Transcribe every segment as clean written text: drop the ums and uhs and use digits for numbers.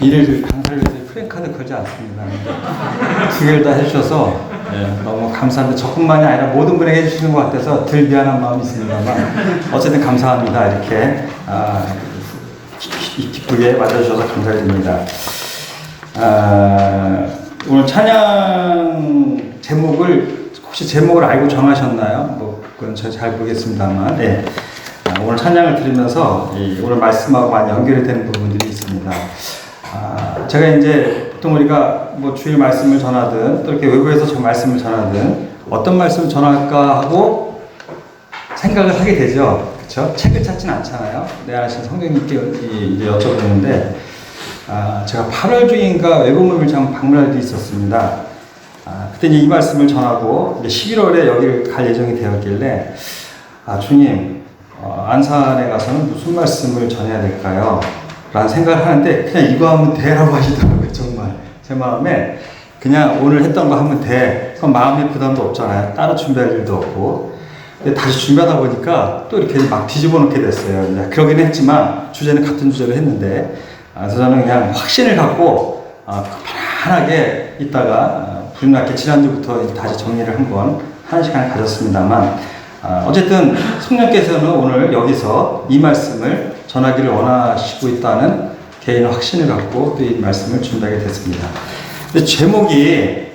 일을 강사를 위해서 프랭카드 걸지 않습니다. 두 개를 다 해주셔서 너무 감사합니다. 저뿐만이 아니라 모든 분에게 해주시는 것 같아서 덜 미안한 마음이 있습니다만 어쨌든 감사합니다. 이렇게 기쁘게 맞아주셔서 감사드립니다. 오늘 찬양 제목을 혹시 제목을 알고 정하셨나요? 뭐 그건 제가 잘 모르겠습니다만 오늘 찬양을 들으면서 오늘 말씀하고 많이 연결이 되는 부분들이 있습니다. 제가 이제 보통 우리가 뭐 주일 말씀을 전하든 또 이렇게 외부에서 저 말씀을 전하든 어떤 말씀을 전할까 하고 생각을 하게 되죠. 그렇죠? 책을 찾진 않잖아요. 내 아신 성경님께 이제 여쭤보는데 제가 8월 중인가 외국모임을 방문할 일이 있었습니다. 그때 이제 이 말씀을 전하고 이제 11월에 여기를 갈 예정이 되었길래 주님 안산에 가서는 무슨 말씀을 전해야 될까요? 라는 생각을 하는데 그냥 이거 하면 돼라고 하시더라고요. 정말 제 마음에 그냥 오늘 했던 거 하면 돼. 그럼 마음의 부담도 없잖아요. 따로 준비할 일도 없고. 근데 다시 준비하다 보니까 또 이렇게 막 뒤집어 놓게 됐어요. 그러긴 했지만 주제는 같은 주제로 했는데 그래서 저는 그냥 확신을 갖고 편안하게 있다가 불났게 지난주부터 다시 정리를 한 시간을 가졌습니다만 어쨌든 성령께서는 오늘 여기서 이 말씀을 전하기를 원하시고 있다는 개인의 확신을 갖고 또 이 말씀을 준비하게 됐습니다. 근데 제목이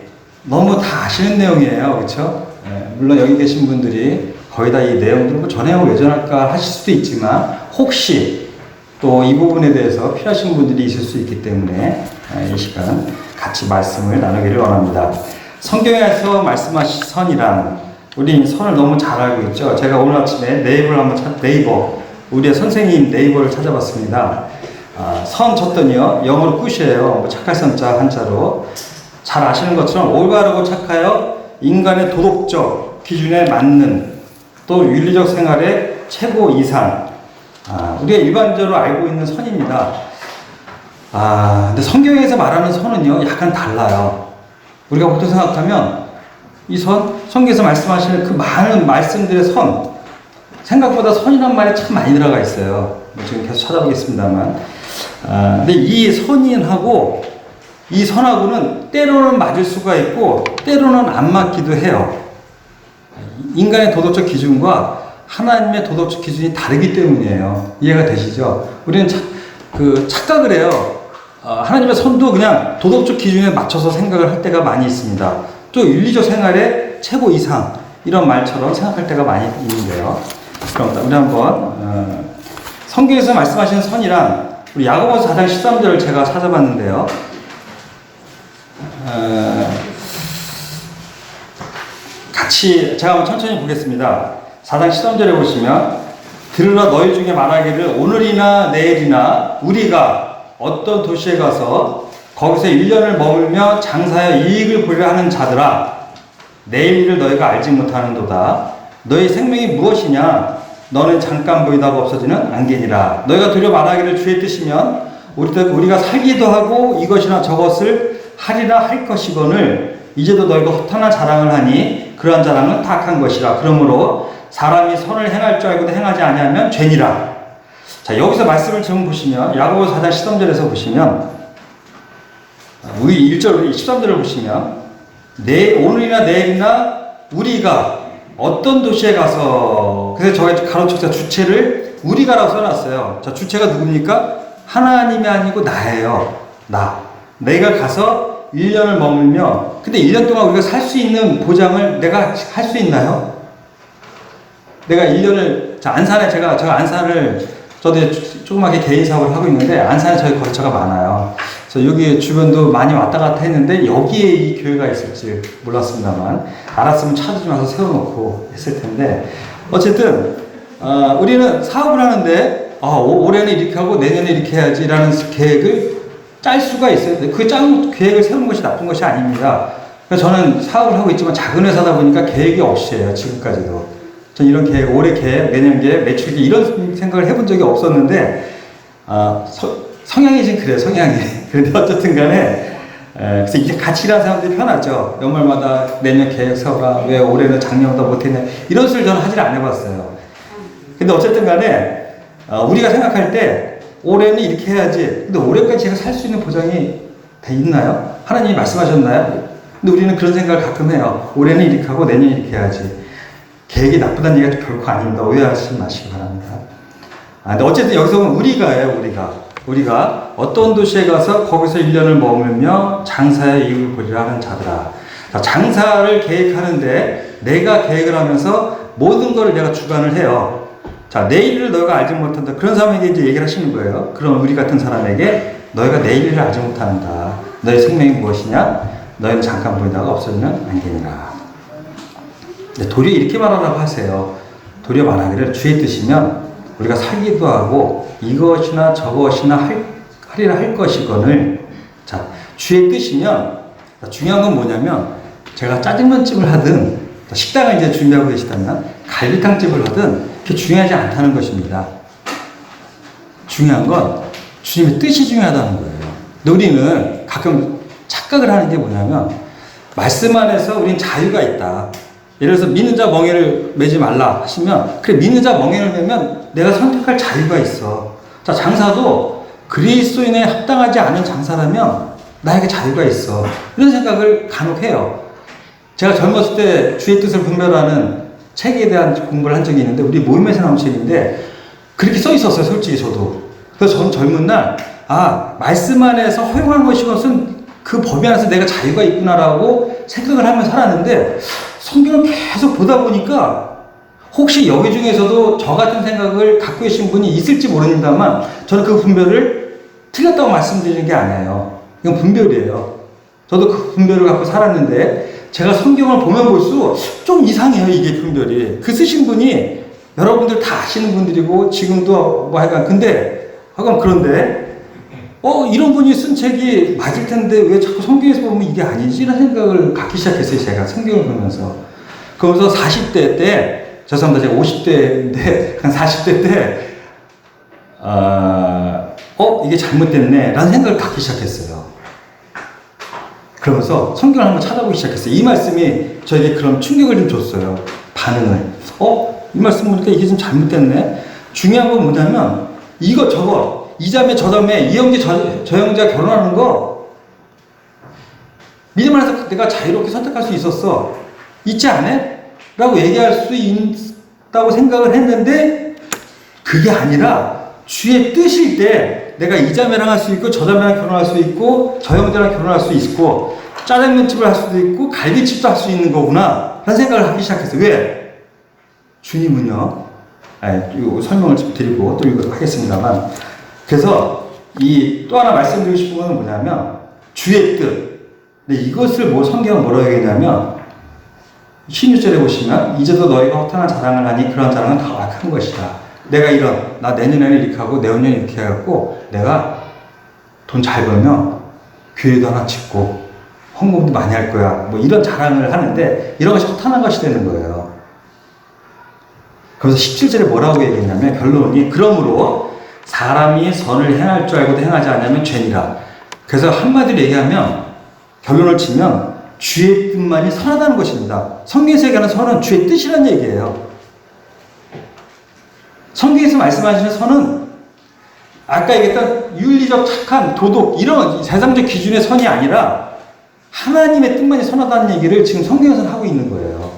너무 다 아시는 내용이에요. 그렇죠? 물론 여기 계신 분들이 거의 다 이 내용들을 전해오고 왜 전할까 하실 수도 있지만 혹시 또 이 부분에 대해서 필요하신 분들이 있을 수 있기 때문에 이 시간 같이 말씀을 나누기를 원합니다. 성경에서 말씀하신 선이란 우리 선을 너무 잘 알고 있죠. 제가 오늘 아침에 네이버 우리의 선생님 네이버를 찾아봤습니다. 선 쳤더니요 영어로 굿이에요. 착할 선자 한자로 잘 아시는 것처럼 올바르고 착하여 인간의 도덕적 기준에 맞는 또 윤리적 생활의 최고 이상 우리가 일반적으로 알고 있는 선입니다. 근데 성경에서 말하는 선은요 약간 달라요. 우리가 보통 생각하면 이 성경에서 말씀하시는 그 많은 말씀들의 선, 생각보다 선이란 말이 참 많이 들어가 있어요. 지금 계속 찾아보겠습니다만. 근데 이 선인하고 이 선하고는 때로는 맞을 수가 있고, 때로는 안 맞기도 해요. 인간의 도덕적 기준과 하나님의 도덕적 기준이 다르기 때문이에요. 이해가 되시죠? 우리는 착각을 해요. 하나님의 선도 그냥 도덕적 기준에 맞춰서 생각을 할 때가 많이 있습니다. 또 윤리적 생활의 최고 이상 이런 말처럼 생각할 때가 많이 있는데요. 그럼 우리 한번 성경에서 말씀하시는 선이란 우리 야고보서 4장 13절을 제가 찾아봤는데요. 같이 제가 한번 천천히 보겠습니다. 4장 13절에 보시면 들으라 너희 중에 말하기를 오늘이나 내일이나 우리가 어떤 도시에 가서 거기서 1년을 머물며 장사하여 이익을 보려 하는 자들아 내일 일을 너희가 알지 못하는도다. 너희 생명이 무엇이냐? 너는 잠깐 보이다가 없어지는 안개니라. 너희가 도리어 말하기를 주의 뜻이면 우리가 살기도 하고 이것이나 저것을 하리라 할 것이거늘 이제도 너희가 허탄한 자랑을 하니 그러한 자랑은 타악한 것이라. 그러므로 사람이 선을 행할 줄 알고도 행하지 아니하면 죄니라. 자, 여기서 말씀을 좀 보시면 야고보서 4장 13절에서 보시면 우리 1절 13절을 보시면 오늘이나 내일이나 우리가 어떤 도시에 가서 그래서 저희 가로축자 주체를 우리가라고 써놨어요. 자, 주체가 누굽니까? 하나님이 아니고 나예요. 내가 가서 1년을 머물며 근데 1년 동안 우리가 살 수 있는 보장을 내가 할 수 있나요? 내가 1년을 안산에 제가 안산을 저도 조그맣게 개인 사업을 하고 있는데 안산에 저희 거처가 많아요. 그래서 여기 주변도 많이 왔다 갔다 했는데 여기에 이 교회가 있을지 몰랐습니다만 알았으면 차도 좀 와서 세워놓고 했을 텐데 어쨌든 우리는 사업을 하는데 올해는 이렇게 하고 내년에 이렇게 해야지라는 계획을 짤 수가 있어요. 그 짠 계획을 세우는 것이 나쁜 것이 아닙니다. 그래서 저는 사업을 하고 있지만 작은 회사다 보니까 계획이 없이 해요. 지금까지도. 전 이런 계획, 올해 계획, 내년 계획, 매출 계획 이런 생각을 해본 적이 없었는데 성향이 지금 그래요. 성향이. 그런데 어쨌든 간에 그래서 이게 같이 일하는 사람들이 편하죠. 연말마다 내년 계획 세워라. 왜 올해는 작년보다 못했냐. 이런 소리를 저는 하질 안 해봤어요. 근데 어쨌든 간에 우리가 생각할 때 올해는 이렇게 해야지. 근데 올해까지 제가 살 수 있는 보장이 돼 있나요? 하나님이 말씀하셨나요? 근데 우리는 그런 생각을 가끔 해요. 올해는 이렇게 하고 내년에 이렇게 해야지. 계획이 나쁘다는 얘기가 결코 아닙니다. 오해하지 마시기 바랍니다. 근데 어쨌든 여기서 보면 우리가예요, 우리가 어떤 도시에 가서 거기서 1년을 머물며 장사의 이익을 보리라 하는 자들아. 자, 장사를 계획하는데 내가 계획을 하면서 모든 걸 내가 주관을 해요. 자, 내일을 너희가 알지 못한다. 그런 사람에게 이제 얘기를 하시는 거예요. 그런 우리 같은 사람에게 너희가 내일을 알지 못한다. 너희 생명이 무엇이냐? 너희는 잠깐 보이다가 없어지는 안개니라. 도리어 이렇게 말하라고 하세요. 도리어 말하기를 주의 뜻이면 우리가 살기도 하고 이것이나 저것이나 하리라 할 것이거늘. 자, 주의 뜻이면 중요한 건 뭐냐면 제가 짜장면집을 하든 식당을 이제 준비하고 계시다면 갈비탕집을 하든 그게 중요하지 않다는 것입니다. 중요한 건 주님의 뜻이 중요하다는 거예요. 근데 우리는 가끔 착각을 하는 게 뭐냐면 말씀 안에서 우리는 자유가 있다. 예를 들어서 믿는 자 멍에를 매지 말라 하시면 그래 믿는 자 멍에를 매면 내가 선택할 자유가 있어. 자, 장사도 그리스도인에 합당하지 않은 장사라면 나에게 자유가 있어. 이런 생각을 간혹 해요. 제가 젊었을 때 주의 뜻을 분별하는 책에 대한 공부를 한 적이 있는데 우리 모임에서 나온 책인데 그렇게 써 있었어요. 솔직히 저도. 그래서 저는 젊은 날 말씀 안에서 허용한 것은 그 범위 안에서 내가 자유가 있구나라고 생각을 하며 살았는데 성경을 계속 보다 보니까 혹시 여기 중에서도 저 같은 생각을 갖고 계신 분이 있을지 모릅니다만 저는 그 분별을 틀렸다고 말씀드리는 게 아니에요. 이건 분별이에요. 저도 그 분별을 갖고 살았는데 제가 성경을 보면 볼수록 좀 이상해요. 이게 분별이. 그 쓰신 분이 여러분들 다 아시는 분들이고 지금도 뭐 하여간 그런데 이런 분이 쓴 책이 맞을 텐데 왜 자꾸 성경에서 보면 이게 아니지? 이런 생각을 갖기 시작했어요. 제가 성경을 보면서. 그러면서 40대 때, 죄송합니다. 제가 50대인데, 한 40대 때, 이게 잘못됐네. 라는 생각을 갖기 시작했어요. 그러면서 성경을 한번 찾아보기 시작했어요. 이 말씀이 저에게 그런 충격을 좀 줬어요. 반응을. 이 말씀 보니까 이게 좀 잘못됐네. 중요한 건 뭐냐면, 이거 저거, 이 자매 저 자매 이 형제 저 형제가 결혼하는 거 믿음 안에서 내가 자유롭게 선택할 수 있었어. 있지 않아? 라고 얘기할 수 있다고 생각을 했는데 그게 아니라 주의 뜻일 때 내가 이 자매랑 할 수 있고 저 자매랑 결혼할 수 있고 저 형제랑 결혼할 수 있고 짜장면집을 할 수도 있고 갈비집도 할 수 있는 거구나 라는 생각을 하기 시작했어요. 왜? 주님은요 이거 설명을 좀 드리고 또 이거 하겠습니다만 그래서 또 하나 말씀드리고 싶은 건 뭐냐면 주의 뜻. 근데 이것을 성경은 뭐라고 얘기하냐면 16절에 보시면 이제도 너희가 허탄한 자랑을 하니 그런 자랑은 다 악한 것이다. 내가 나 내년에는 이렇게 하고 내후년에 이렇게 해갖고 내가 돈 잘 벌면 교회도 하나 짓고 헌금도 많이 할 거야. 뭐 이런 자랑을 하는데 이런 것이 허탄한 것이 되는 거예요. 그래서 17절에 뭐라고 얘기했냐면 결론이 그러므로 사람이 선을 행할 줄 알고도 행하지 않으면 죄니라. 그래서 한마디로 얘기하면 결론을 치면 주의 뜻만이 선하다는 것입니다. 성경에서 얘기하는 선은 주의 뜻이라는 얘기예요. 성경에서 말씀하시는 선은 아까 얘기했던 윤리적 착함, 도덕 이런 세상적 기준의 선이 아니라 하나님의 뜻만이 선하다는 얘기를 지금 성경에서는 하고 있는 거예요.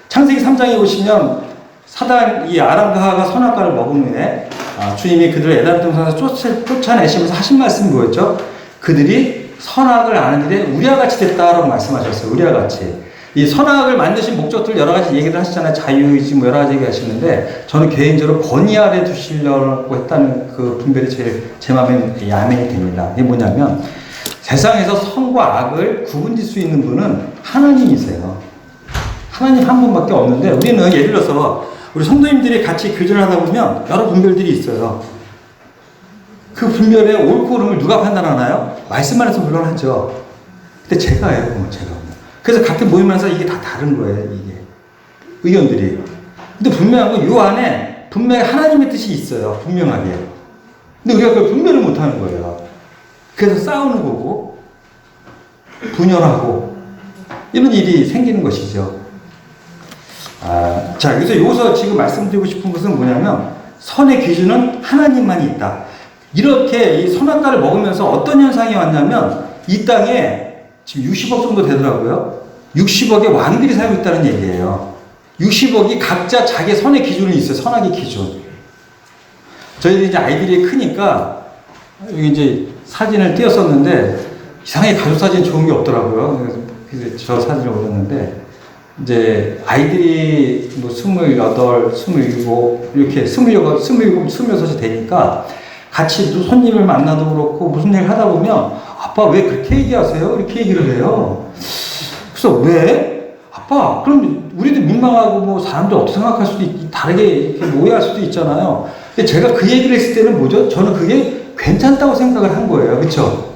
창세기 3장에 보시면 이 아람과 하가 선악과를 먹은 후에 주님이 그들을 에덴 동산에서 쫓아내시면서 하신 말씀이 뭐였죠? 그들이 선악을 아는 일에 우리와 같이 됐다라고 말씀하셨어요. 우리와 같이. 이 선악을 만드신 목적들 여러 가지 얘기를 하시잖아요. 자유의지 뭐 여러 가지 얘기 하시는데 저는 개인적으로 권위 아래 두시려고 했다는 그 분별이 제 마음에 야맹이 됩니다. 이게 뭐냐면 세상에서 선과 악을 구분질 수 있는 분은 하나님이세요. 하나님 한 분밖에 없는데 우리는 예를 들어서 우리 성도님들이 같이 교제를 하다 보면 여러 분별들이 있어요. 그 분별의 옳고 그름을 누가 판단하나요? 말씀 안에서 물론 하죠. 근데 제가요, 제가. 그래서 같은 모임에서 이게 다 다른 거예요, 이게. 의견들이. 근데 분명한 건 요 안에 분명히 하나님의 뜻이 있어요, 분명하게. 근데 우리가 그걸 분별을 못 하는 거예요. 그래서 싸우는 거고, 분열하고, 이런 일이 생기는 것이죠. 자, 여기서 지금 말씀드리고 싶은 것은 뭐냐면, 선의 기준은 하나님만이 있다. 이렇게 이 선악과를 먹으면서 어떤 현상이 왔냐면 이 땅에 지금 60억 정도 되더라고요. 60억의 왕들이 살고 있다는 얘기예요. 60억이 각자 자기 선의 기준이 있어요. 선악의 기준. 저희들이 이제 아이들이 크니까 여기 이제 사진을 띄웠었는데 이상하게 가족 사진 좋은 게 없더라고요. 그래서 저 사진을 올렸는데 이제 아이들이 뭐 28, 27 이렇게 26이 되니까 같이 또 손님을 만나도 그렇고 무슨 얘기를 하다 보면 아빠 왜 그렇게 얘기하세요? 이렇게 얘기를 해요. 그래서 왜? 아빠 그럼 우리도 민망하고 뭐 사람들 어떻게 생각할 수도 다르게 이렇게 오해할 수도 있잖아요. 근데 제가 그 얘기를 했을 때는 뭐죠? 저는 그게 괜찮다고 생각을 한 거예요. 그렇죠?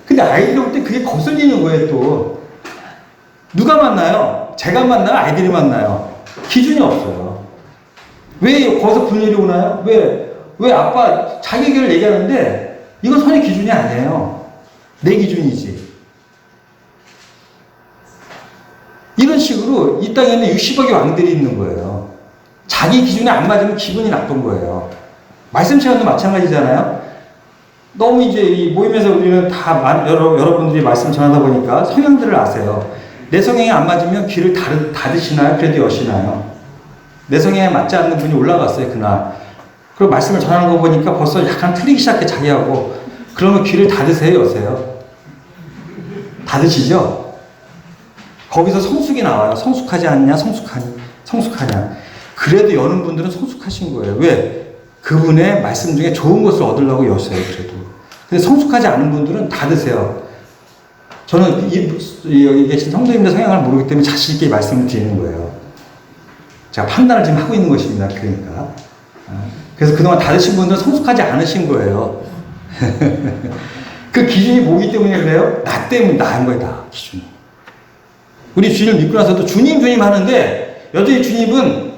근데 아이들이 올 때 그게 거슬리는 거예요. 또 누가 만나요? 제가 만나요? 아이들이 만나요? 기준이 없어요. 왜 거기서 분열이 오나요? 왜 아빠 자기 의견을 얘기하는데 이건 선의 기준이 아니에요. 내 기준이지. 이런 식으로 이 땅에는 60억의 왕들이 있는 거예요. 자기 기준에 안 맞으면 기분이 나쁜 거예요. 말씀 시간도 마찬가지잖아요. 너무 이제 이 모임에서 우리는 다 여러분들이 말씀 전하다 보니까 성향들을 아세요. 내 성향에 안 맞으면 귀를 닫으시나요? 그래도 여시나요? 내 성향에 맞지 않는 분이 올라갔어요, 그날. 그리고 말씀을 전하는 거 보니까 벌써 약간 틀리기 시작해, 자기하고. 그러면 귀를 닫으세요, 여세요? 닫으시죠? 거기서 성숙이 나와요. 성숙하지 않냐, 성숙하냐. 그래도 여는 분들은 성숙하신 거예요. 왜? 그분의 말씀 중에 좋은 것을 얻으려고 여세요, 그래도. 근데 성숙하지 않은 분들은 닫으세요. 저는 여기 계신 성도님들 성향을 모르기 때문에 자신있게 말씀을 드리는 거예요. 제가 판단을 지금 하고 있는 것입니다. 그러니까. 그래서 그동안 닫으신 분들은 성숙하지 않으신 거예요. 그 기준이 뭐기 때문에 그래요? 나 때문에 나 한 거예요, 다. 기준이. 우리 주님을 믿고 나서도 주님 하는데 여전히 주님은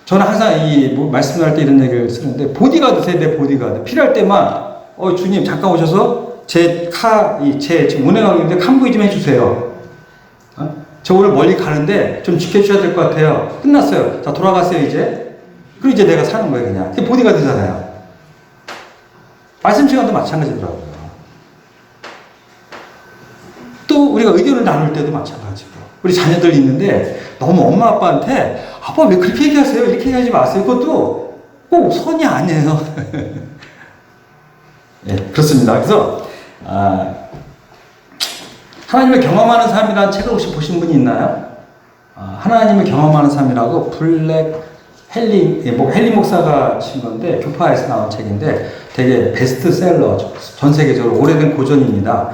저는 항상 말씀할 때 이런 얘기를 쓰는데 보디가드 세요, 내 보디가드. 필요할 때만 주님 잠깐 오셔서 지금 운행하고 있는데 칸부이 좀 해주세요. 저 오늘 멀리 가는데 좀 지켜주셔야 될 것 같아요. 끝났어요. 자, 돌아가세요, 이제. 그리고 이제 내가 사는 거예요, 그냥. 그게 보디가드잖아요. 말씀 시간도 마찬가지더라고요. 또 우리가 의견을 나눌 때도 마찬가지고. 우리 자녀들 있는데 너무 엄마 아빠한테 아빠 왜 그렇게 얘기하세요? 이렇게 얘기하지 마세요. 그것도 꼭 선이 아니에요. 네, 그렇습니다. 그래서 하나님을 경험하는 삶이라는 책을 혹시 보신 분이 있나요? 하나님을 경험하는 삶이라고 헨리 목사가 친 건데 교파에서 나온 책인데 되게 베스트셀러, 전 세계적으로 오래된 고전입니다.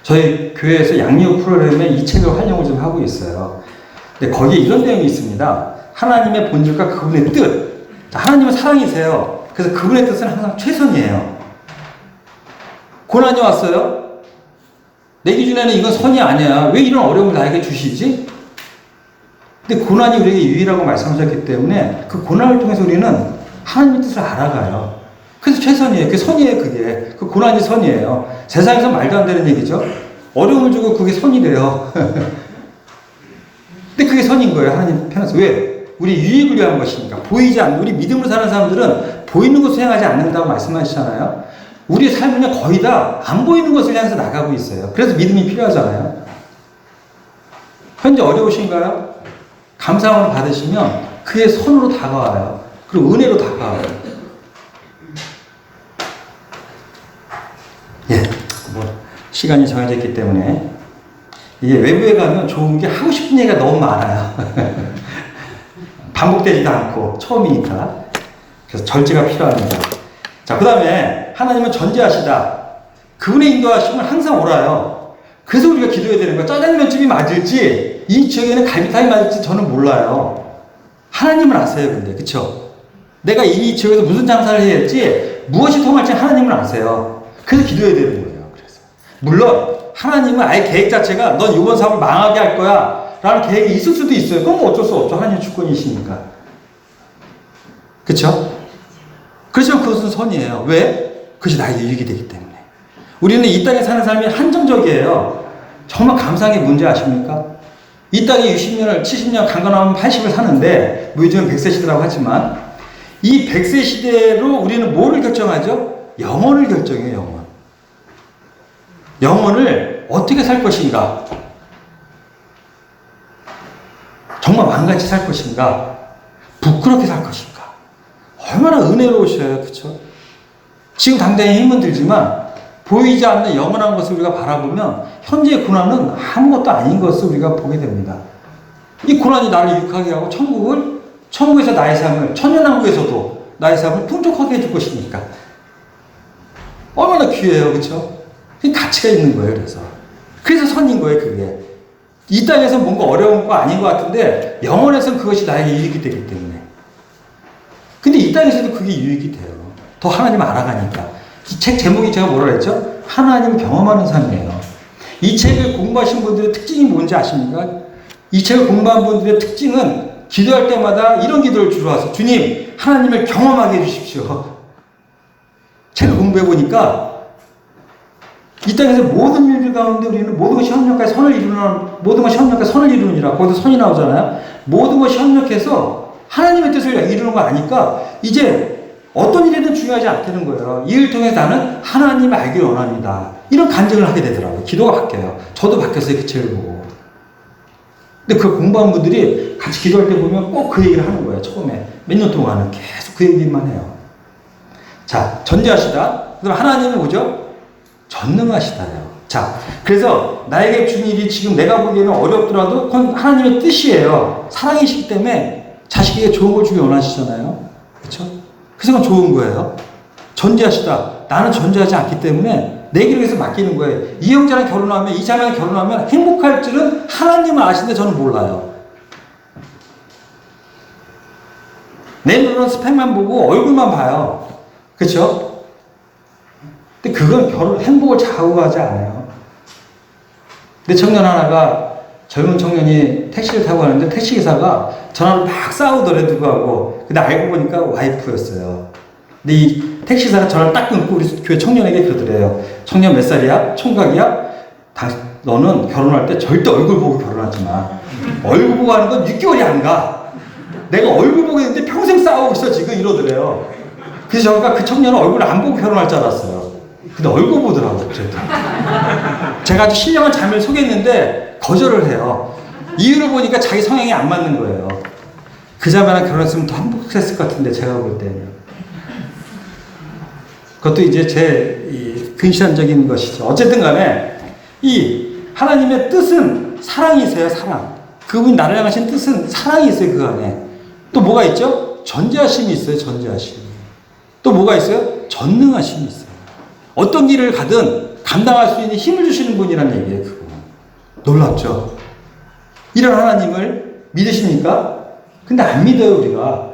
저희 교회에서 양육 프로그램에 이 책을 활용을 좀 하고 있어요. 근데 거기에 이런 내용이 있습니다. 하나님의 본질과 그분의 뜻. 하나님은 사랑이세요. 그래서 그분의 뜻은 항상 최선이에요. 고난이 왔어요? 내 기준에는 이건 선이 아니야. 왜 이런 어려움을 나에게 주시지? 근데 고난이 우리에게 유일하고 말씀하셨기 때문에 그 고난을 통해서 우리는 하나님의 뜻을 알아가요. 그래서 최선이에요. 그게 선이에요, 그게. 그 고난이 선이에요. 세상에서 말도 안 되는 얘기죠. 어려움을 주고 그게 선이래요. 근데 그게 선인 거예요, 하나님 편에서. 왜? 우리 유익을 위한 것이니까. 보이지 않는, 우리 믿음으로 사는 사람들은 보이는 것을 행하지 않는다고 말씀하시잖아요. 우리의 삶은 거의 다 안 보이는 것을 향해서 나가고 있어요. 그래서 믿음이 필요하잖아요. 현재 어려우신가요? 감사함을 받으시면 그의 선으로 다가와요. 그리고 은혜로 다가와요. 시간이 정해져 있기 때문에 이게 외부에 가면 좋은 게 하고 싶은 얘기가 너무 많아요. 반복되지도 않고 처음이니까. 그래서 절제가 필요합니다. 자, 그 다음에 하나님은 전지하시다. 그분의 인도하심은 항상 옳아요. 그래서 우리가 기도해야 되는 거예요. 짜장면집이 맞을지 이 지역에는 갈비탕이 맞을지 저는 몰라요. 하나님은 아세요. 근데 그쵸? 내가 이 지역에서 무슨 장사를 해야 할지 무엇이 통할지 하나님은 아세요. 그래서 기도해야 되는 거예요. 그래서 물론 하나님은 아예 계획 자체가 넌 이번 사업을 망하게 할 거야 라는 계획이 있을 수도 있어요. 그건 뭐 어쩔 수 없죠. 하나님 주권이시니까. 그쵸? 그렇지만 그것은 선이에요. 왜? 그것이 나에게 유익이 되기 때문에. 우리는 이 땅에 사는 삶이 한정적이에요. 정말 감사한 게 뭔지 아십니까? 이 땅에 60년을, 70년, 강건하면 80을 사는데, 뭐 요즘은 100세 시대라고 하지만, 이 100세 시대로 우리는 뭐를 결정하죠? 영혼을 결정해요. 영혼. 영혼을 어떻게 살 것인가? 정말 왕같이 살 것인가? 부끄럽게 살 것인가? 얼마나 은혜로우셔요. 그렇죠? 지금 당장에 힘은 들지만 보이지 않는 영원한 것을 우리가 바라보면 현재의 고난은 아무것도 아닌 것을 우리가 보게 됩니다. 이 고난이 나를 유익하게 하고 천국에서 나의 삶을, 천년왕국에서도 나의 삶을 풍족하게 해줄 것이니까 얼마나 귀해요. 그렇죠? 가치가 있는 거예요. 그래서 선인 거예요. 그게 이 땅에서 뭔가 어려운 거 아닌 것 같은데 영원에서는 그것이 나에게 유익이 되기 때문에. 근데 이 땅에서도 그게 유익이 돼요. 더 하나님 알아가니까. 이 책 제목이 제가 뭐라 그랬죠? 하나님 경험하는 삶이에요. 이 책을 공부하신 분들의 특징이 뭔지 아십니까? 이 책을 공부한 분들의 특징은 기도할 때마다 이런 기도를 주로 하세요. 주님, 하나님을 경험하게 해주십시오. 책을 공부해 보니까 이 땅에서 모든 일들 가운데 우리는 모든 것이 협력해서 선을 이루느니라. 거기서 선이 나오잖아요. 모든 것이 협력해서 하나님의 뜻을 이루는 거 아니까 이제 어떤 일이든 중요하지 않다는 거예요. 이 일을 통해서 나는 하나님을 알기를 원합니다. 이런 간증을 하게 되더라고요. 기도가 바뀌어요. 저도 바뀌었어요. 그 책을 보고. 근데 그 공부한 분들이 같이 기도할 때 보면 꼭 그 얘기를 하는 거예요. 처음에 몇 년 동안은 계속 그 얘기만 해요. 자, 전지하시다. 그럼 하나님은 뭐죠? 전능하시다요. 자, 그래서 나에게 준 일이 지금 내가 보기에는 어렵더라도 그건 하나님의 뜻이에요. 사랑이시기 때문에 자식에게 좋은 걸 주기 원하시잖아요. 그렇죠? 그래서 그건 좋은 거예요. 전지하시다. 나는 전지하지 않기 때문에 내 길을 위해서 맡기는 거예요. 이 형제랑 결혼하면, 이 자매랑 결혼하면 행복할 줄은 하나님은 아시는데 저는 몰라요. 내 눈은 스펙만 보고 얼굴만 봐요. 그렇죠? 근데 그건 행복을 좌우하지 않아요. 근데 청년 하나가, 젊은 청년이 택시를 타고 가는데 택시기사가 전화를 막 싸우더래, 누구하고. 근데 알고 보니까 와이프였어요. 근데 이 택시기사가 전화를 딱 끊고 우리 교회 청년에게 그러더래요. 청년 몇 살이야? 총각이야? 너는 결혼할 때 절대 얼굴 보고 결혼하지 마. 얼굴 보고 하는 건 6개월이 안 가. 내가 얼굴 보고 있는데 평생 싸우고 있어, 지금 이러더래요. 그래서 저가 그 청년은 얼굴을 안 보고 결혼할 줄 알았어요. 근데 얼굴 보더라고요. 제가 아주 신령한 자매를 소개했는데 거절을 해요. 이유를 보니까 자기 성향이 안 맞는 거예요. 그 자매랑 결혼했으면 더 행복했을 것 같은데, 제가 볼 때는. 그것도 이제 제 근시안적인 것이죠. 어쨌든 간에 이 하나님의 뜻은 사랑이세요. 사랑. 그분이 나를 향하신 뜻은 사랑이 있어요. 그 안에. 또 뭐가 있죠? 전지하심이 있어요. 전지하심. 또 뭐가 있어요? 전능하심이 있어요. 어떤 길을 가든 감당할 수 있는 힘을 주시는 분이라는 얘기예요. 그거. 놀랍죠? 이런 하나님을 믿으십니까? 근데 안 믿어요, 우리가.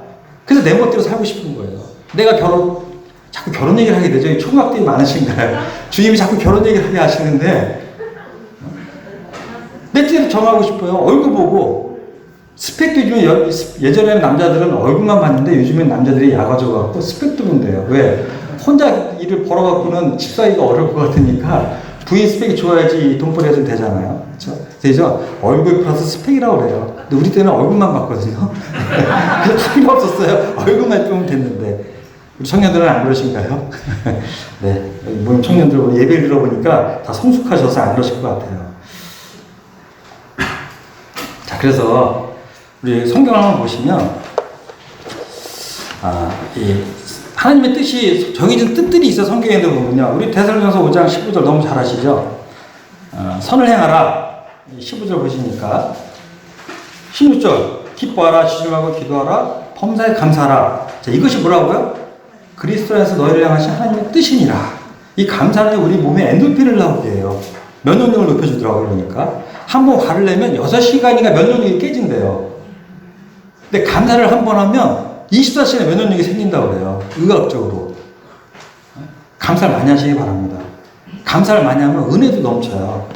그래서 내 멋대로 살고 싶은 거예요. 내가 자꾸 결혼 얘기를 하게 되죠. 총각들이 많으신가요? 주님이 자꾸 결혼 얘기를 하게 하시는데, 내 뜻대로 정하고 싶어요. 얼굴 보고. 스펙도 요즘에, 예전에는 남자들은 얼굴만 봤는데 요즘엔 남자들이 약아져갖고 스펙도 본대요. 왜? 혼자 일을 벌어갖고는 집사기가 어려울 것 같으니까 부인 스펙이 좋아야지 돈벌이가 좀 되잖아요. 그렇죠? 그래서 얼굴 플러스 스펙이라고 그래요. 근데 우리 때는 얼굴만 봤거든요. 그래서 다 필요 없었어요. 얼굴만 예쁘면 됐는데. 우리 청년들은 안 그러신가요? 네. 모임 청년들 예배를 들어보니까 다 성숙하셔서 안 그러실 것 같아요. 자, 그래서 우리 성경을 한번 보시면, 하나님의 뜻이 정해진 뜻들이 있어. 성경에도 보면요. 우리 데살로니가서 5장 19절 너무 잘 아시죠? 선을 행하라. 15절 보시니까 16절 기뻐하라, 시중하고 기도하라, 범사에 감사하라. 자, 이것이 뭐라고요? 그리스도 안에서 너희를 향하신 하나님의 뜻이니라. 이 감사는 우리 몸에 엔돌핀을 나오게 해요. 면역력을 높여주더라고요. 그러니까 한 번 화를 내면 6시간이가 면역력이 깨진대요. 근데 감사를 한 번 하면 24시간에 면역력이 생긴다고 그래요. 의학적으로. 감사를 많이 하시기 바랍니다. 감사를 많이 하면 은혜도 넘쳐요.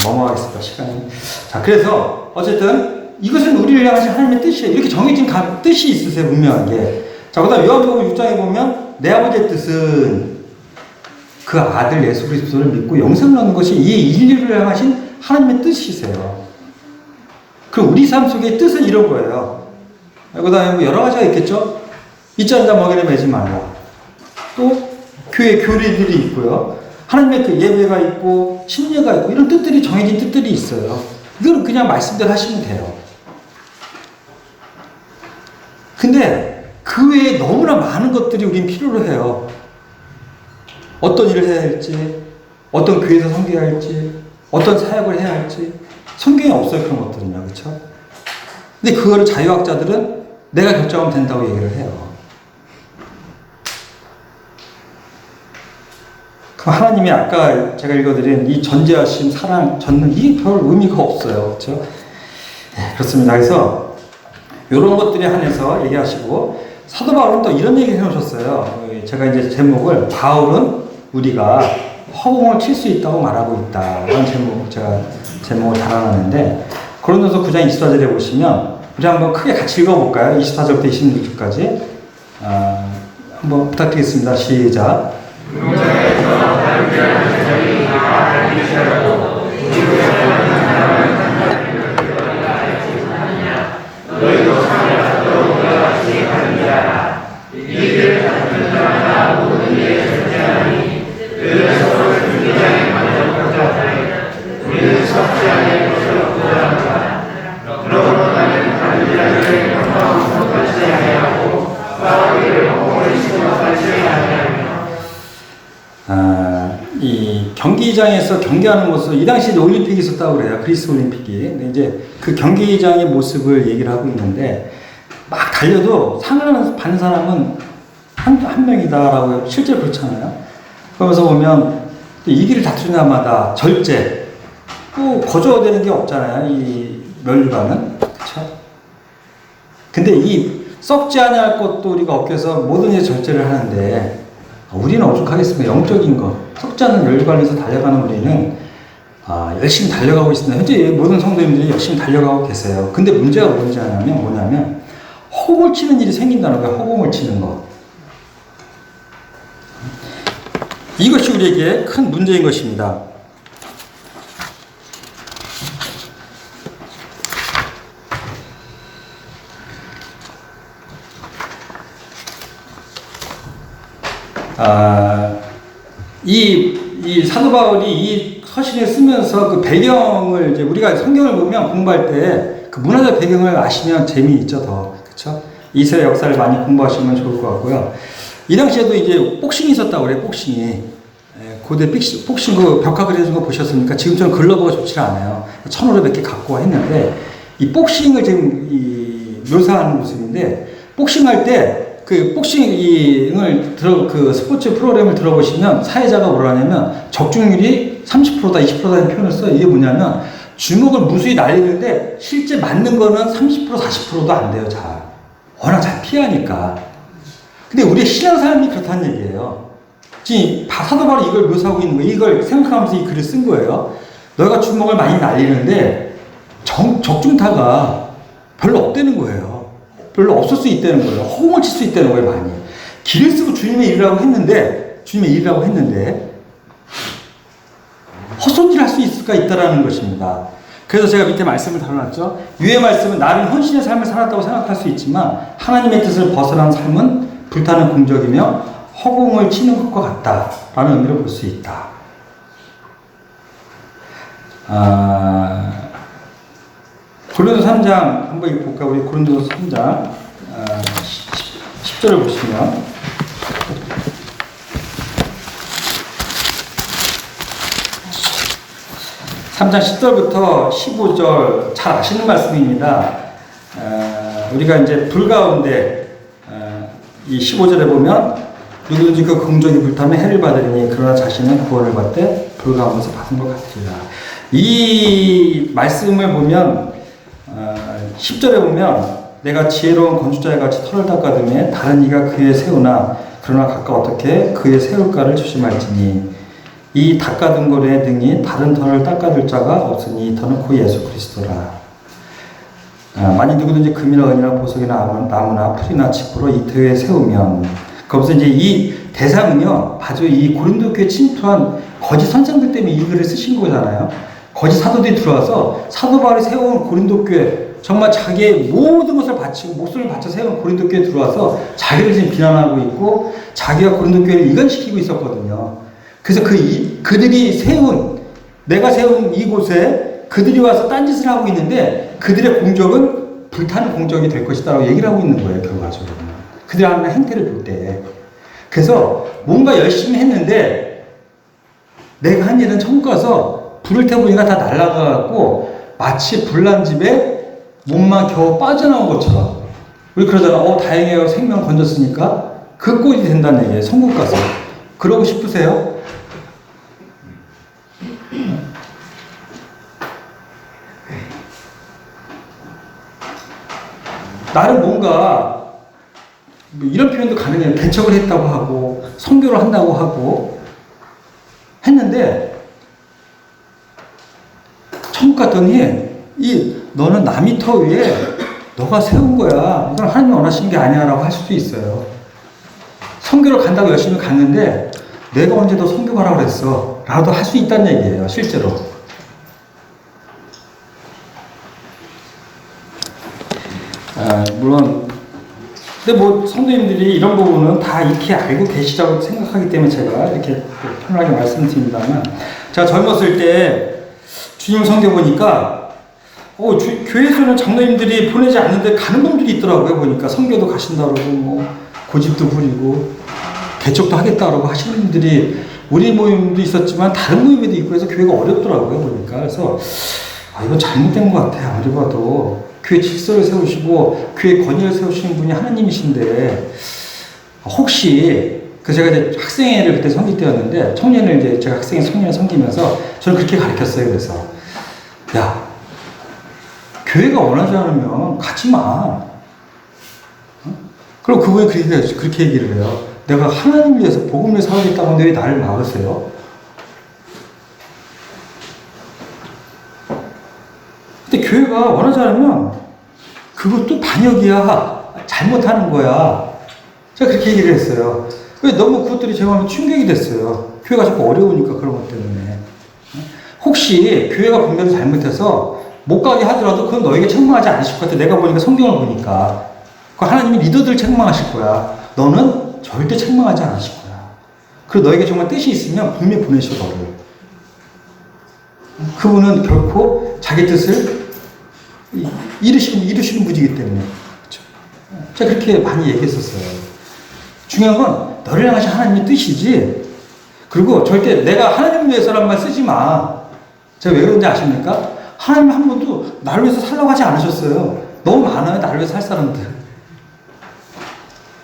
넘어가겠습니다. 시간이. 자, 그래서 어쨌든 이것은 우리를 향하신 하나님의 뜻이에요. 이렇게 정해진 뜻이 있으세요. 분명하게. 자, 그 다음 요한복음 6장에 보면 내 아버지의 뜻은 그 아들 예수 그리스도를 믿고 영생을 얻는 것이 이 인류를 향하신 하나님의 뜻이세요. 그럼 우리 삶 속의 뜻은 이런 거예요. 그 다음에 여러 가지가 있겠죠? 잊지 않다 먹이를 매지 말라. 또 교회 교리들이 있고요. 하나님의 그 예배가 있고 심례가 있고 이런 뜻들이 정해진 뜻들이 있어요. 이건 그냥 말씀대로 하시면 돼요. 근데 그 외에 너무나 많은 것들이 우린 필요로 해요. 어떤 일을 해야 할지, 어떤 교회에서 섬겨야 할지, 어떤 사역을 해야 할지 성경에 없어요. 그런 것들은요. 그렇죠? 근데 그거를 자유학자들은 내가 결정하면 된다고 얘기를 해요. 하나님이 아까 제가 읽어드린 이 전제하심, 사랑, 전능, 이게 별 의미가 없어요. 그렇죠? 네, 그렇습니다. 그래서 이런 것들에 한해서 얘기하시고 사도 바울은 또 이런 얘기를 해놓으셨어요. 제가 이제 제목을 바울은 우리가 허공을 칠 수 있다고 말하고 있다. 이런 제가 제목을 달아놨는데 고린도서 9장 24절에 보시면 우리 한번 크게 같이 읽어볼까요? 24절부터 26절까지 한번 부탁드리겠습니다. 시작. 이 경기장에서 경기하는 모습, 이 당시에 올림픽이 있었다고 그래요. 그리스 올림픽이. 근데 이제 그 경기장의 모습을 얘기를 하고 있는데 막 달려도 상을 받는 사람은 한 명이다라고 실제로 그렇잖아요. 그러면서 보면 이 길을 다투는 자마다 절제, 또 거저되는 게 없잖아요. 이 멸류관은. 그렇죠? 근데 이 썩지 않을 것도 우리가 얻겨서 모든 일 절제를 하는데 우리는 오죽하겠습니까? 영적인 것, 썩지 않은 멸류관에서 달려가는 우리는 열심히 달려가고 있습니다. 현재 모든 성도님들이 열심히 달려가고 계세요. 근데 문제가 뭐냐면 허공을 치는 일이 생긴다는 거예요. 허공을 치는 것. 이것이 우리에게 큰 문제인 것입니다. 이 사도 바울이 이 서신을 쓰면서 그 배경을 이제 우리가 성경을 보면 공부할 때 그 문화적 배경을 아시면 재미있죠, 더. 그쵸? 이스라엘 역사를 많이 공부하시면 좋을 것 같고요. 이 당시에도 이제 복싱이 있었다고 그래요, 복싱이. 고대 복싱 그 벽화 그려진 거 보셨습니까? 지금처럼 글러브가 좋지 않아요. 1,500개 갖고 와 했는데, 이 복싱을 지금 묘사하는 모습인데, 복싱할 때 그 복싱을 그 스포츠 프로그램을 들어보시면 사회자가 뭐라 하냐면 적중률이 30%다 20%다는 표현을 써요. 이게 뭐냐면 주먹을 무수히 날리는데 실제 맞는 거는 30% 40%도 안 돼요. 잘. 워낙 잘 피하니까. 근데 우리의 신앙사람이 그렇다는 얘기예요. 지금 사도 바울이 이걸 묘사하고 있는 거예요. 이걸 생각하면서 이 글을 쓴 거예요. 너가 주먹을 많이 날리는데 적중타가 별로 없다는 거예요. 별로 없을 수 있다는 거예요. 허공을 칠 수 있다는 거예요, 많이. 길을 쓰고 주님의 일이라고 했는데, 헛손질 할 수 있다라는 것입니다. 그래서 제가 밑에 말씀을 달아놨죠. 위의 말씀은 나는 헌신의 삶을 살았다고 생각할 수 있지만, 하나님의 뜻을 벗어난 삶은 불타는 공적이며, 허공을 치는 것과 같다라는 의미로 볼 수 있다. 고린도서 3장 한번 볼까? 우리 고린도서 3장 10절을 보시면 3장 10절부터 15절 잘 아시는 말씀입니다. 우리가 이제 불 가운데 이 15절에 보면 누구든지 그 공적이 불타면 해를 받으리니 그러나 자신은 구원을 받되 불 가운데서 받은 것 같으리라. 이 말씀을 보면 10절에 보면 내가 지혜로운 건축자의 같이 터를 닦아두매 다른 이가 그에 세우나 그러나 각각 어떻게 그의 세울까를 조심할지니 이 닦아둔 것의 등이 다른 터를 닦아둘 자가 없으니 터는 곧 예수 그리스도라. 만일 누구든지 금이나 은이나 보석이나 나무나 풀이나 칩으로 이 터에 세우면 거기서 이제 이 대상은요, 바로 이 고린도 교회 침투한 거짓 선생들 때문에 이 글을 쓰신 거잖아요. 거짓 사도들이 들어와서 사도 바울이 세운 고린도 교회, 정말 자기의 모든 것을 바치고 목숨을 바쳐 세운 고린도 교회에 들어와서 자기를 지금 비난하고 있고 자기가 고린도 교회를 이간시키고 있었거든요. 그래서 그들이 세운, 내가 세운 이곳에 그들이 와서 딴짓을 하고 있는데 그들의 공적은 불타는 공적이 될 것이다라고 얘기를 하고 있는 거예요, 결과적으로. 그들이 하는 행태를 볼 때. 그래서 뭔가 열심히 했는데 내가 한 일은 천국 가서 불을 태우니까 다 날아가고 마치 불난 집에 몸만 겨우 빠져나온 것처럼. 우리 그러잖아. 다행이에요. 생명 건졌으니까. 그 꼴이 된다는 얘기예요. 천국 가서. 그러고 싶으세요? 나는 뭔가 이런 표현도 가능해요. 개척을 했다고 하고 선교를 한다고 하고 했는데 천국 갔더니 너는 남이 터 위에 너가 세운 거야. 이건 하나님이 원하시는 게 아니야 라고 할 수도 있어요. 선교를 간다고 열심히 갔는데 내가 언제 너 선교 가라고 그랬어 라도 할 수 있다는 얘기예요. 실제로. 물론 근데 뭐 성도님들이 이런 부분은 다 익히 알고 계시다고 생각하기 때문에 제가 이렇게 편하게 말씀드립니다만, 제가 젊었을 때 주님 성경 보니까 교회에서는 장로님들이 보내지 않는데 가는 분들이 있더라고요. 보니까 선교도 가신다고 뭐 고집도 부리고 개척도 하겠다라고 하시는 분들이 우리 모임도 있었지만 다른 모임에도 있고 해서 교회가 어렵더라고요. 보니까. 그래서 이건 잘못된 것 같아요. 아무리 봐도 교회 질서를 세우시고 교회 권위를 세우시는 분이 하나님이신데 혹시 제가 이제 학생회를 그때 섬길 때였는데 청년을 이제 제가 청년을 섬기면서 저는 그렇게 가르쳤어요. 그래서 야, 교회가 원하지 않으면 가지 마. 그리고 그분이 그렇게 얘기를 해요. 내가 하나님을 위해서 복음을 위해서 살겠다고 하는데 왜 나를 막으세요? 근데 교회가 원하지 않으면 그것도 반역이야. 잘못하는 거야. 제가 그렇게 얘기를 했어요. 왜 너무 그것들이 제 마음에 충격이 됐어요. 교회가 자꾸 어려우니까 그런 것 때문에. 혹시 교회가 분명히 잘못해서 못 가게 하더라도 그건 너에게 책망하지 않으실 것 같아. 내가 보니까 성경을 보니까. 그 하나님이 리더들을 책망하실 거야. 너는 절대 책망하지 않으실 거야. 그리고 너에게 정말 뜻이 있으면 분명히 보내셔, 너를. 그분은 결코 자기 뜻을 이루시는 분이기 때문에. 그렇죠? 제가 그렇게 많이 얘기했었어요. 중요한 건 너를 향하신 하나님의 뜻이지. 그리고 절대 내가 하나님을 위해서란 말 쓰지 마. 제가 왜 그런지 아십니까? 하나님 한 번도 나를 위해서 살라고 하지 않으셨어요. 너무 많아요. 나를 위해서 살 사람들.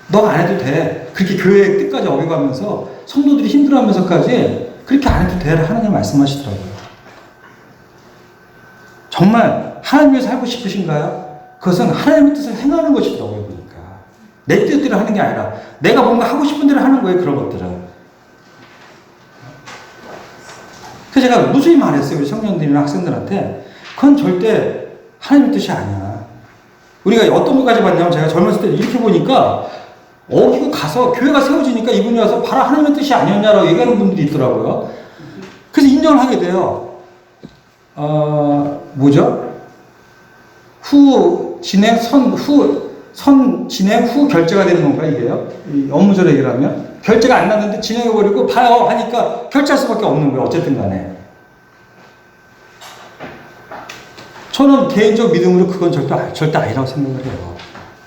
너 안 해도 돼. 그렇게 교회의 뜻까지 어겨가면서 성도들이 힘들어하면서까지 그렇게 안 해도 돼. 하나님 말씀하시더라고요. 정말 하나님 위해서 살고 싶으신가요? 그것은 하나님의 뜻을 행하는 것이더라고요. 보니까. 내 뜻대로 하는 게 아니라 내가 뭔가 하고 싶은 대로 하는 거예요. 그런 것들은. 그래서 제가 무수히 말했어요. 우리 청년들이나 학생들한테. 그건 절대 하나님의 뜻이 아니야. 우리가 어떤 것까지 봤냐면 제가 젊었을 때 이렇게 보니까 이거 가서 교회가 세워지니까 이분이 와서 바로 하나님의 뜻이 아니었냐라고 얘기하는 분들이 있더라고요. 그래서 인정을 하게 돼요. 뭐죠? 선 진행 후 결제가 되는 건가, 이게요? 이 업무적으로 얘기를 하면? 결제가 안 났는데 진행해버리고 봐요 하니까 결제할 수밖에 없는 거예요. 어쨌든 간에. 저는 개인적 믿음으로 그건 절대 아니라고 생각을 해요.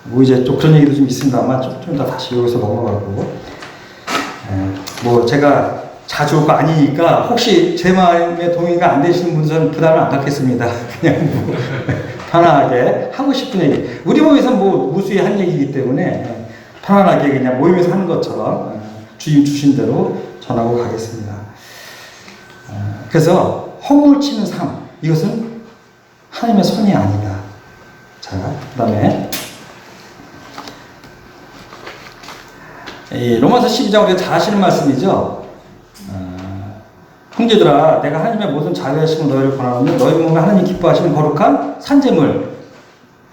뭐 이제 좀 그런 얘기도 좀 있습니다만 좀 이따 다시 여기서 넘어가고. 뭐 제가 자주 오고 아니니까 혹시 제 마음에 동의가 안 되시는 분들은 부담을 안 갖겠습니다. 그냥 뭐 편안하게 하고 싶은 얘기. 우리 모임에서 뭐 무수히 한 얘기이기 때문에 편안하게 그냥 모임에서 하는 것처럼 주님 주신 대로 전하고 가겠습니다. 그래서 허물 치는 삶, 이것은 하나님의 선이 아니다. 자, 그 다음에 로마서 12장 우리가 잘 아시는 말씀이죠. 형제들아, 내가 하나님의 모든 자비하심을 너희를 권하노니 너희 몸에 하나님 기뻐하시는 거룩한 산재물,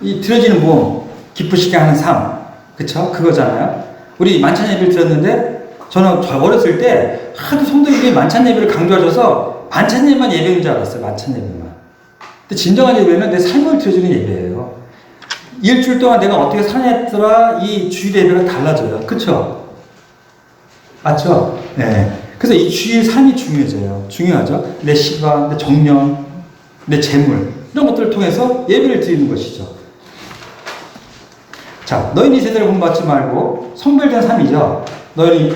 이 드려지는 몸 기쁘시게 하는 삶, 그쵸? 그거잖아요. 우리 만찬 예배를 드렸는데 저는 어렸을 때 하도 성도님이 만찬 예배를 강조하셔서 만찬 예배만 예배인 줄 알았어요. 만찬 예배만. 근데 진정한 예배는 내 삶을 드려주는 예배예요. 일주일 동안 내가 어떻게 사냐더라 이 주일 예배가 달라져요. 그쵸? 맞죠? 네. 그래서 이 주일 삶이 중요하죠. 내 시간, 내 정령, 내 재물 이런 것들을 통해서 예배를 드리는 것이죠. 자, 너희는 이 세대를 본받지 말고 성별된 삶이죠. 너희는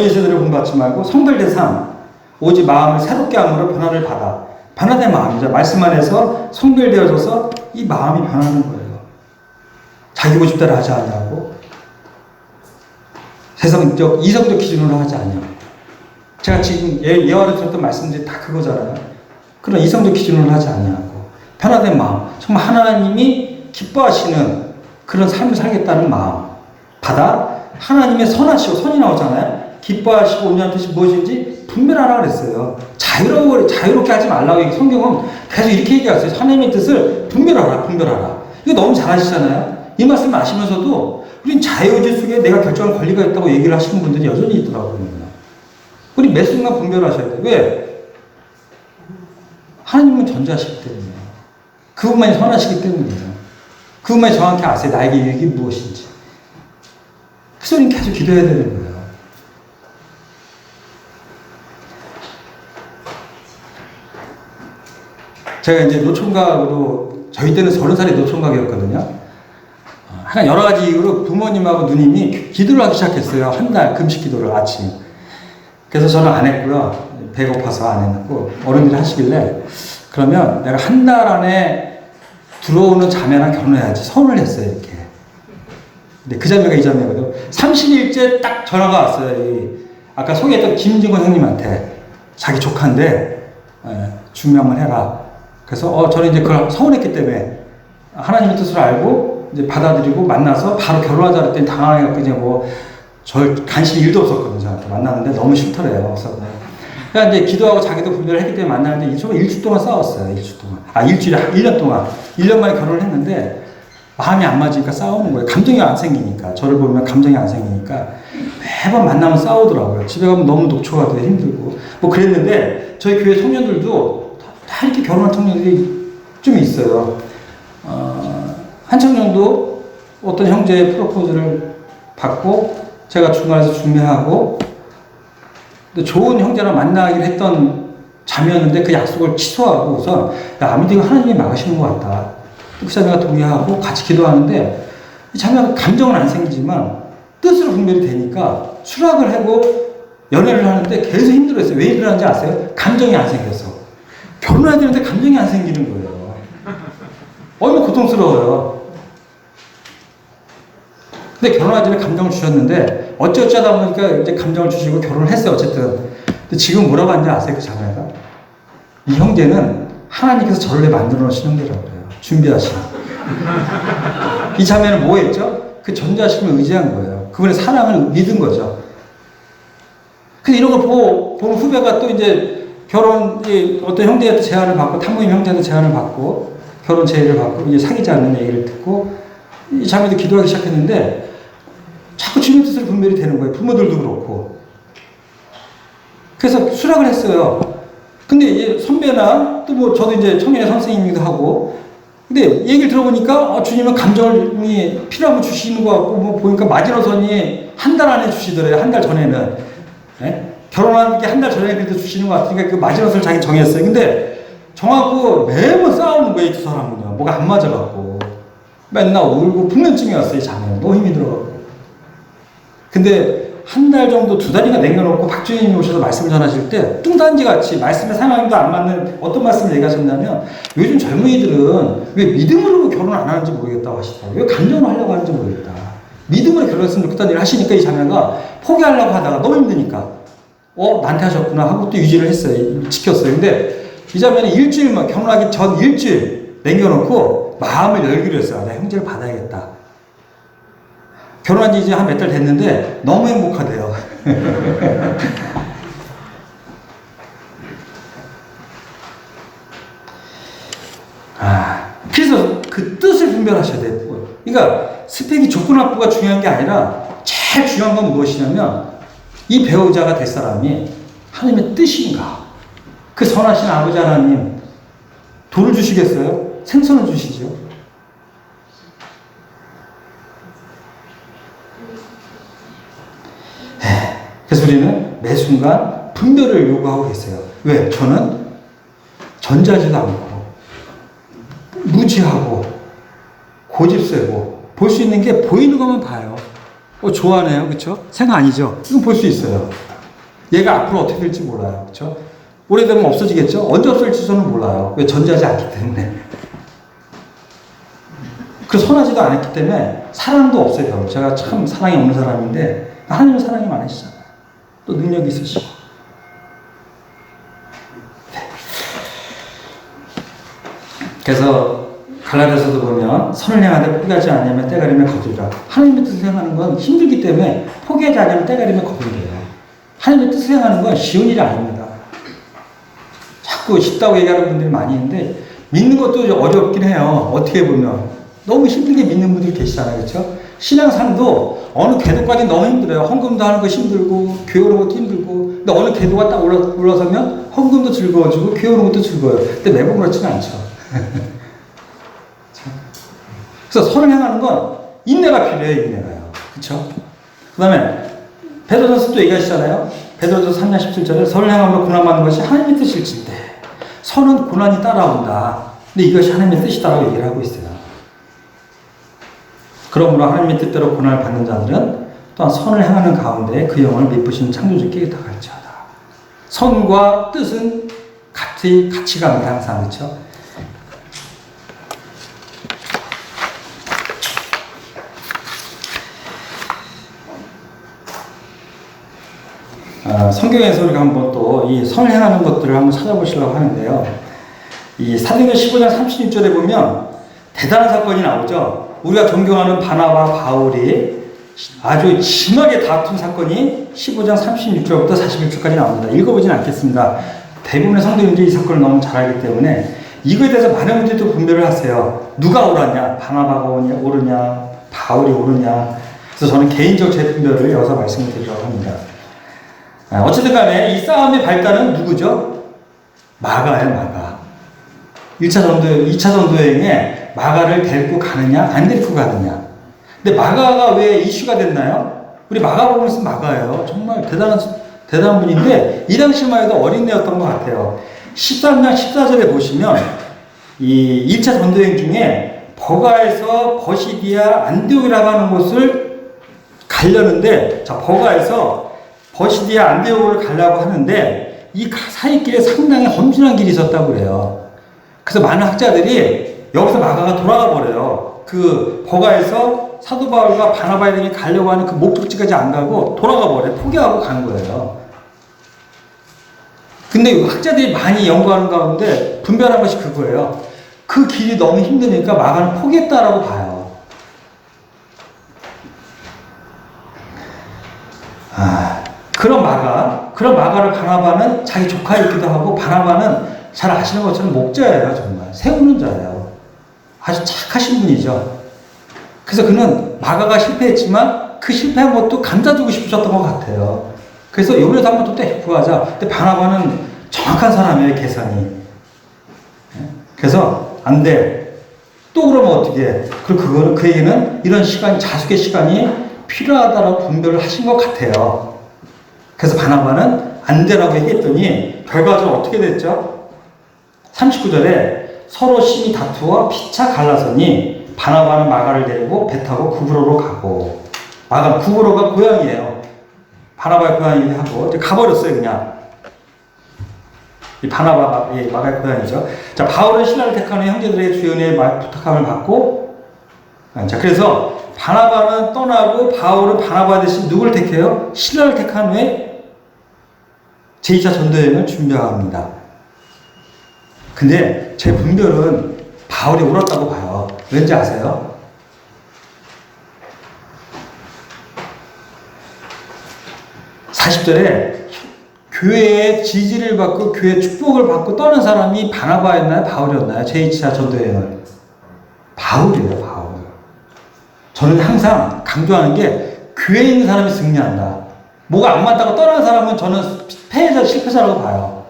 이 세대를 본받지 말고 성별된 삶, 오직 마음을 새롭게 함으로 변화를 받아. 변화된 마음이죠. 말씀 안에서 성별되어져서 이 마음이 변하는 거예요. 자기 고집대로 하지 않냐고, 세상적, 이성적 기준으로 하지 않냐고. 제가 지금 예화를 들었던 말씀들이 다 그거잖아요. 그런 이성적 기준으로 하지 않냐고. 변화된 마음, 정말 하나님이 기뻐하시는 그런 삶을 살겠다는 마음 받아 하나님의 선하시고, 선이 나오잖아요. 기뻐하시고 온전한 뜻이 무엇인지 분별하라 그랬어요. 자유롭게 하지 말라고 성경은 계속 이렇게 얘기하세요. 하나님의 뜻을 분별하라. 이거 너무 잘하시잖아요. 이 말씀을 아시면서도 우린 자유의지 속에 내가 결정할 권리가 있다고 얘기를 하시는 분들이 여전히 있더라고요. 우리 매 순간 분별하셔야 돼요. 왜? 하나님은 전자하시기 때문이에요. 그분만이 선하시기 때문이에요. 그분만이 정확히 아세요. 나에게 유익이 무엇인지. 그래서 우리는 계속 기도해야 되는 거예요. 제가 이제 노총각으로, 저희 때는 30살이 노총각이었거든요. 한 여러 가지 이유로 부모님하고 누님이 기도를 하기 시작했어요. 한 달 금식 기도를 아침. 그래서 저는 안 했고요. 배고파서 안 했고, 어른들이 하시길래, 그러면 내가 한 달 안에 들어오는 자매랑 결혼해야지. 선을 했어요, 이렇게. 근데 그 자매가 이 자매거든요. 30일째 딱 전화가 왔어요. 아까 소개했던 김진건 형님한테. 자기 조카인데, 중명만 해라. 그래서, 저는 이제 그걸 서운했기 때문에, 하나님의 뜻을 알고, 이제 받아들이고 만나서 바로 결혼하자 그랬더니 당황해갖고 이제 관심이 1도 없었거든요. 저한테 만나는데 너무 싫더래요. 그래서 이제 기도하고 자기도 분별을 했기 때문에 만나는데 정말 일주일 동안 싸웠어요. 일주일에 1년 동안. 1년 만에 결혼을 했는데 마음이 안 맞으니까 싸우는 거예요. 감정이 안 생기니까. 저를 보면 감정이 안 생기니까 매번 만나면 싸우더라고요. 집에 가면 너무 녹초가 돼 힘들고. 그랬는데 저희 교회 청년들도 다 이렇게 결혼한 청년들이 좀 있어요. 한 청년도 어떤 형제의 프로포즈를 받고 제가 중간에서 중매하고 좋은 형제랑 만나기로 했던 자매였는데 그 약속을 취소하고 우선 아무튼 이거 하나님이 막으시는 것 같다. 그 자매가 동의하고 같이 기도하는데 이 자매가 감정은 안 생기지만 뜻으로 분별이 되니까 수락을 하고 연애를 하는데 계속 힘들어했어요. 왜 힘들었는지 아세요? 감정이 안 생겨서. 결혼해야 되는데 감정이 안 생기는 거예요. 얼마나 고통스러워요. 근데 결혼하기 전에 감정을 주셨는데 어쩌다 보니까 이제 감정을 주시고 결혼을 했어요. 어쨌든. 근데 지금 뭐라고 하는지 아세요? 그 자매가? 이 형제는 하나님께서 저를 만들어 놓으신 형제라고 그래요. 준비하신. 이 자매는 뭐 했죠? 그 전자심을 의지한 거예요. 그분의 사랑을 믿은 거죠. 근데 이런 걸 보는 후배가 또 이제 어떤 형제한테 제안을 받고, 탕모임 형제한테 제안을 받고, 결혼 제의를 받고, 이제 사귀자는 얘기를 듣고, 이 자매도 기도하기 시작했는데, 자꾸 주님 뜻으로 분별이 되는 거예요. 부모들도 그렇고. 그래서 수락을 했어요. 근데 이제 선배나 또 저도 이제 청년의 선생님이기도 하고, 근데 얘기를 들어보니까 주님은 감정이 필요하면 주시는 것 같고, 보니까 마지노선이 한 달 안에 주시더래요. 한 달 전에는. 네? 결혼하는 게 한 달 전에 그래도 주시는 것 같으니까 그 마지노선을 자기 정했어요. 근데 정하고 매번 싸우는 거예요. 이 두 사람은요. 뭐가 안 맞아갖고. 맨날 울고 불면증이 왔어요. 이 자매는. 너무 힘이 들어가고. 근데 한 달 정도, 2달이나 남겨놓고 박주님이 오셔서 말씀을 전하실 때 뚱단지같이 말씀의 상황도 안 맞는 어떤 말씀을 얘기하셨냐면 요즘 젊은이들은 왜 믿음으로 결혼 안 하는지 모르겠다고 하시더라고요. 왜 감정으로 하려고 하는지 모르겠다. 믿음으로 결혼했으면 좋겠다는 일을 하시니까 이 자매가 포기하려고 하다가 너무 힘드니까 나한테 하셨구나 하고 또 유지를 했어요. 지켰어요. 근데 이 자매는 일주일만, 결혼하기 전 일주일 남겨놓고 마음을 열기로 했어요. 나 형제를 받아야겠다. 결혼한 지 이제 한 몇 달 됐는데 너무 행복하대요. 그래서 그 뜻을 분별하셔야 돼요. 그러니까 스펙이 좋고 나쁘가 중요한 게 아니라 제일 중요한 건 무엇이냐면 이 배우자가 될 사람이 하나님의 뜻인가? 그 선하신 아버지 하나님 돌을 주시겠어요? 생선을 주시죠. 그래서 우리는 매 순간 분별을 요구하고 계세요. 왜? 저는 전자지도 않고 무지하고 고집세고 볼 수 있는 게 보이는 것만 봐요. 좋아하네요. 그렇죠? 생각 아니죠? 이건 볼 수 있어요. 얘가 앞으로 어떻게 될지 몰라요. 그렇죠? 오래되면 없어지겠죠? 언제 없어질지 저는 몰라요. 왜? 전자지 않기 때문에. 그 선하지도 않았기 때문에 사랑도 없어요. 제가 참 사랑이 없는 사람인데 하나님은 사랑이 많으시잖아요. 또 능력이 있으시고. 네. 그래서 갈라디아서도 보면 선을 행하되 포기하지 않으면 때가림에 거두리라. 하나님의 뜻을 행하는 건 힘들기 때문에 포기하지 않으면 때가림에 거두리래요. 하나님의 뜻을 행하는 건 쉬운 일이 아닙니다. 자꾸 쉽다고 얘기하는 분들이 많이 있는데 믿는 것도 어렵긴 해요. 어떻게 보면 너무 힘들게 믿는 분들이 계시잖아요. 그렇죠? 신앙생도 어느 궤도까지 너무 힘들어요. 헌금도 하는 거 힘들고 교회 오는 것도 힘들고 근데 어느 궤도가 딱 올라서면 헌금도 즐거워지고 교회 오는 것도 즐거워요. 근데 매번 그렇지는 않죠. 그래서 선을 행하는 건 인내가 필요해요. 인내가요. 그렇죠? 그 다음에 베드로전서 또 얘기하시잖아요. 베드로전서 3장 17절에 선을 행함으로 고난받는 것이 하나님의 뜻일진데 선은 고난이 따라온다. 근데 이것이 하나님의 뜻이다라고 얘기를 하고 있어요. 그러므로 하나님의 뜻대로 고난을 받는 자들은 또한 선을 행하는 가운데 그 영혼을 미쁘시는 창조주께 의탁할지어다. 선과 뜻은 같이 갑니다. 항상. 그렇죠? 성경에서 우리가 한번 또 이 선을 행하는 것들을 한번 찾아보시려고 하는데요. 이 사도행전 15장 36절에 보면 대단한 사건이 나오죠. 우리가 존경하는 바나바, 바울이 아주 심하게 다툰 사건이 15장 36절부터 41절까지 나옵니다. 읽어보진 않겠습니다. 대부분의 성도님들이 이 사건을 너무 잘 알기 때문에 이거에 대해서 많은 분들이 또 분별을 하세요. 누가 옳았냐? 바나바가 옳으냐? 바울이 옳으냐? 그래서 저는 개인적 제 분별을 여기서 말씀을 드리려고 합니다. 어쨌든 간에 이 싸움의 발단은 누구죠? 마가예요, 마가. 2차 전도여행에 마가를 데리고 가느냐, 안 데리고 가느냐. 근데 마가가 왜 이슈가 됐나요? 우리 마가복음을 쓴 마가예요. 정말 대단한 분인데, 이 당시만 해도 어린애였던 것 같아요. 13장 14절에 보시면, 이 1차 전도여행 중에 버가에서 버시디아 안디옥이라고 하는 곳을 가려는데, 자, 버가에서 버시디아 안디옥을 가려고 하는데 이 사이길에 상당히 험준한 길이 있었다고 그래요. 그래서 많은 학자들이 여기서 마가가 돌아가 버려요. 그 버가에서 사도 바울과 바나바에게 가려고 하는 그 목적지까지 안 가고 돌아가 버려요. 포기하고 간 거예요. 근데 학자들이 많이 연구하는 가운데 분별한 것이 그거예요. 그 길이 너무 힘드니까 마가는 포기했다라고 봐요. 그런 마가를 바나바는 자기 조카이기도 하고 바나바는 잘 아시는 것처럼 목자예요. 정말 세우는 자예요. 아주 착하신 분이죠. 그래서 그는 마가가 실패했지만 그 실패한 것도 감싸주고 싶으셨던 것 같아요. 그래서 이번에도 한번 또 구하자. 근데 바나바는 정확한 사람이에요. 계산이. 그래서 안 돼. 또 그러면 어떻게 해? 그리고 그에게는 이런 시간, 자숙의 시간이 필요하다라고 분별을 하신 것 같아요. 그래서 바나바는 안 되라고 얘기했더니 결과적으로 어떻게 됐죠? 39절에 서로 심히 다투어 피차 갈라서니 바나바는 마가를 데리고 배 타고 구브로로 가고 구브로가 고향이에요. 바나바의 고향이기도 하고 이제 가버렸어요. 그냥 이 마가의 고향이죠. 자, 바울은 신라를 택한 후 형제들의 주연의 부탁함을 받고 자, 그래서 바나바는 떠나고 바울은 바나바 대신 누구를 택해요? 신라를 택한 후에 제2차 전도여행을 준비합니다. 근데 제 분별은 바울이 옳았다고 봐요. 왠지 아세요? (40절에) 교회의 지지를 받고 교회의 축복을 받고 떠난 사람이 바나바였나요? 바울이었나요? 제2차 전도여행을. 바울이에요. 바울. 저는 항상 강조하는 게 교회에 있는 사람이 승리한다. 뭐가 안 맞다고 떠나는 사람은 저는 패배자, 실패자라고 봐요.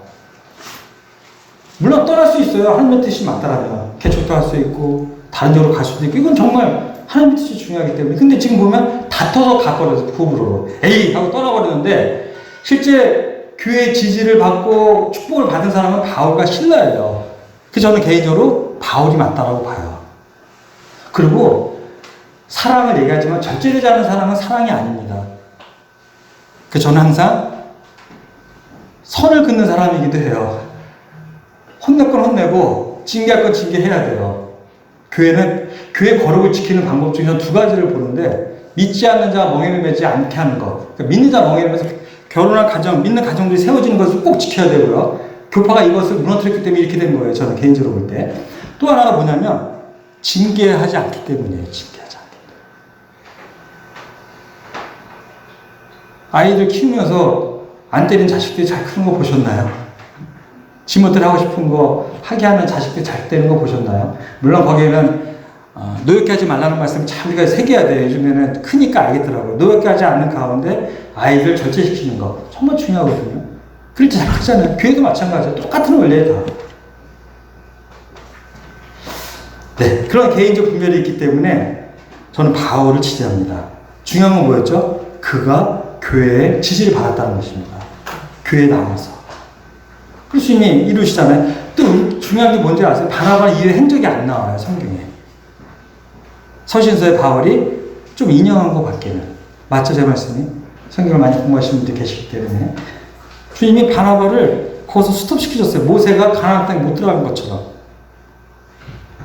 물론 떠날 수 있어요. 하나님의 뜻이 맞다라면. 개척도 할 수 있고, 다른 쪽으로 갈 수도 있고, 이건 정말 하나님의 뜻이 중요하기 때문에. 근데 지금 보면 다퉈서 가버려서 부부로. 에이! 하고 떠나버리는데, 실제 교회의 지지를 받고 축복을 받은 사람은 바울과 실라예요. 그래서 저는 개인적으로 바울이 맞다라고 봐요. 그리고 사랑을 얘기하지만 절제되지 않은 사랑은 사랑이 아닙니다. 그래서 저는 항상 선을 긋는 사람이기도 해요. 혼낼 건 혼내고 징계할 건 징계해야 돼요. 교회는 교회 거룩을 지키는 방법 중에 두 가지를 보는데 믿지 않는 자 멍에를 매지 않게 하는 것. 그러니까 믿는 자 멍에를 매서 결혼한 가정, 믿는 가정들이 세워지는 것을 꼭 지켜야 되고요. 교파가 이것을 무너뜨렸기 때문에 이렇게 된 거예요. 저는 개인적으로 볼 때. 또 하나가 뭐냐면 징계하지 않기 때문이에요. 징계하지 않기 때문에. 아이들 키우면서 안 때린 자식들이 잘 크는 거 보셨나요? 지멋대로 하고 싶은 거 하게 하는 자식들이 잘 되는 거 보셨나요? 물론 거기에는 노엽게 하지 말라는 말씀 참 우리가 새겨야 돼요. 요즘에는 크니까 알겠더라고요. 노엽게 하지 않는 가운데 아이들 절제시키는 거 정말 중요하거든요. 그럴 때 잘 크잖아요. 교회도 마찬가지예요. 똑같은 원리예요. 다. 네, 그런 개인적 분별이 있기 때문에 저는 바울을 지지합니다. 중요한 건 뭐였죠? 그가 교회의 지지를 받았다는 것입니다. 교회에 나와서. 그래서 이미 이루시잖아요. 또 중요한 게 뭔지 아세요? 바나바 이후에 행적이 안 나와요, 성경에. 서신서에 바울이 좀 인용한 것 밖에는. 맞죠, 제 말씀이? 성경을 많이 공부하시는 분들이 계시기 때문에. 주님이 바나바를 거기서 스톱시키셨어요. 모세가 가나안 땅에 못 들어간 것처럼.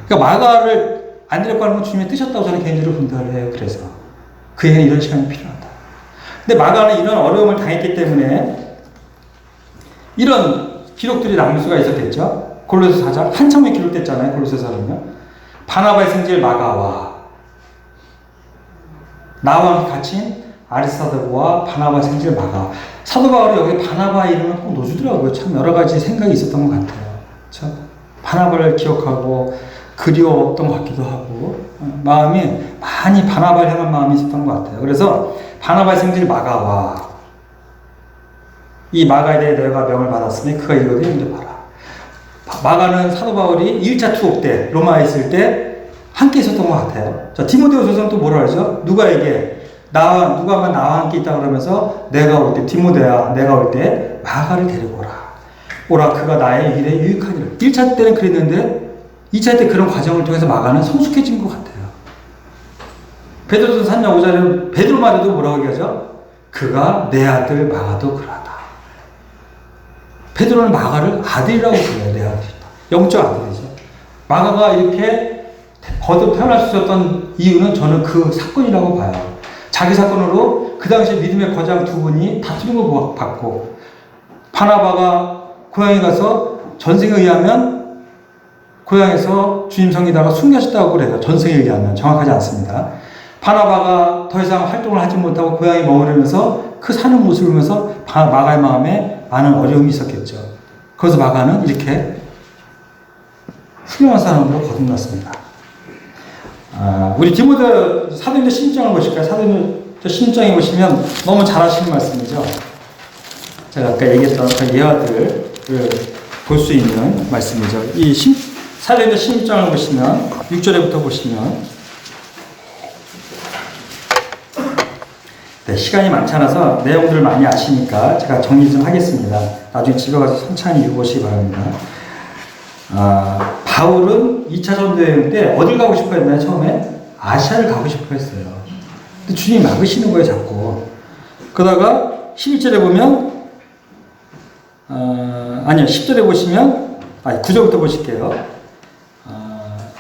그러니까 마가를 안 데리고 가는 건 주님이 뜨셨다고 저는 개인적으로 분별을 해요. 그래서. 그에게는 이런 시간이 필요하다. 근데 마가는 이런 어려움을 당했기 때문에 이런 기록들이 남을 수가 있었겠죠. 골로새 4장 한참에 기록됐잖아요. 골로새서는요. 바나바의 생질 마가와 나와 함께 갇힌 아리스타고와 바나바의 생질 마가. 사도 바울이 여기 바나바 이름을 꼭 넣어주더라고요. 참 여러 가지 생각이 있었던 것 같아요. 참 바나바를 기억하고 그리웠던 것 같기도 하고 마음이 많이 바나바를 향한 마음이 있었던 것 같아요. 그래서 바나바의 생질 마가와 이 마가에 대해 내가 명을 받았으니 그가 이거를 인도하라. 마가는 사도 바울이 1차 투옥 때 로마에 있을 때 함께 있었던 것 같아요. 자, 디모데후서는 또 뭐라 하죠? 누가에게 누가가 나와 함께 있다 그러면서 내가 올 때 디모데야 내가 올 때 마가를 데리고 오라. 그가 나의 일에 유익하니라. 1차 때는 그랬는데 2차 때 그런 과정을 통해서 마가는 성숙해진 것 같아요. 베드로전서 3장 5절에 베드로마저도 뭐라고 얘기하죠? 그가 내 아들 마가도 그러하다. 베드로는 마가를 아들이라고 불러요. 내 아들이다. 영적 아들이죠. 마가가 이렇게 거듭 태어날 수 있었던 이유는 저는 그 사건이라고 봐요. 자기 사건으로 그 당시 믿음의 거장 두 분이 다투는 걸 받고 바나바가 고향에 가서 전생에 의하면 고향에서 주님 섬기다가 숨겨졌다고 그래요. 전생에 의하면 정확하지 않습니다. 바나바가 더 이상 활동을 하지 못하고 고향에 머무르면서 그 사는 모습을 보면서 마가의 마음에 많은 어려움이 있었겠죠. 그래서 마가는 이렇게 훌륭한 사람으로 거듭났습니다. 우리 디모데 사도행전 16장을 보실까요? 사도행전 16장에 보시면 너무 잘 하시는 말씀이죠. 제가 아까 얘기했던 그 예화들을 볼 수 있는 말씀이죠. 이 사도행전 16장을 보시면 6절에부터 보시면 네, 시간이 많지 않아서 내용들을 많이 아시니까 제가 정리 좀 하겠습니다. 나중에 집에 가서 천천히 읽어보시기 바랍니다. 바울은 2차 전도여행 때 어딜 가고 싶어 했나요? 처음에? 아시아를 가고 싶어 했어요. 근데 주님이 막으시는 거예요, 자꾸. 그러다가 11절에 보면, 10절에 보시면, 9절부터 보실게요.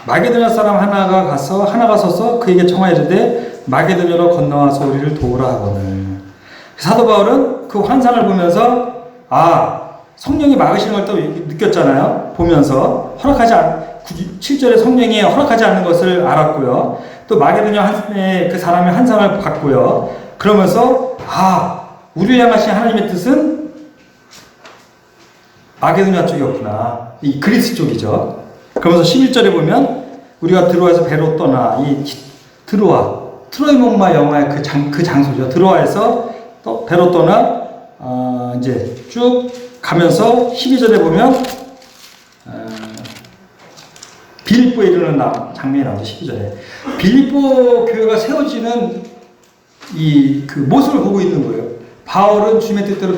마게도냐 사람 하나가 서서 그에게 청하이르되 마게도냐로 건너와서 우리를 도우라 하거늘. 사도 바울은 그 환상을 보면서 성령이 막으시는 걸 또 느꼈잖아요. 보면서 7절에 성령이 허락하지 않는 것을 알았고요. 또 마게도냐 그 사람의 환상을 봤고요. 그러면서 우리를 향하신 하나님의 뜻은 마게도냐 쪽이었구나. 이 그리스 쪽이죠. 그러면서 11절에 보면 우리가 드로아에서 배로 떠나 이 드로아 트로이 목마 영화의 그 장소죠. 드로아에서 또 배로 떠나 이제 쭉 가면서 12절에 보면 빌립보에 이르는 장면이 나오죠. 12절에 빌립보 교회가 세워지는 그 모습을 보고 있는 거예요. 바울은 주님의 뜻대로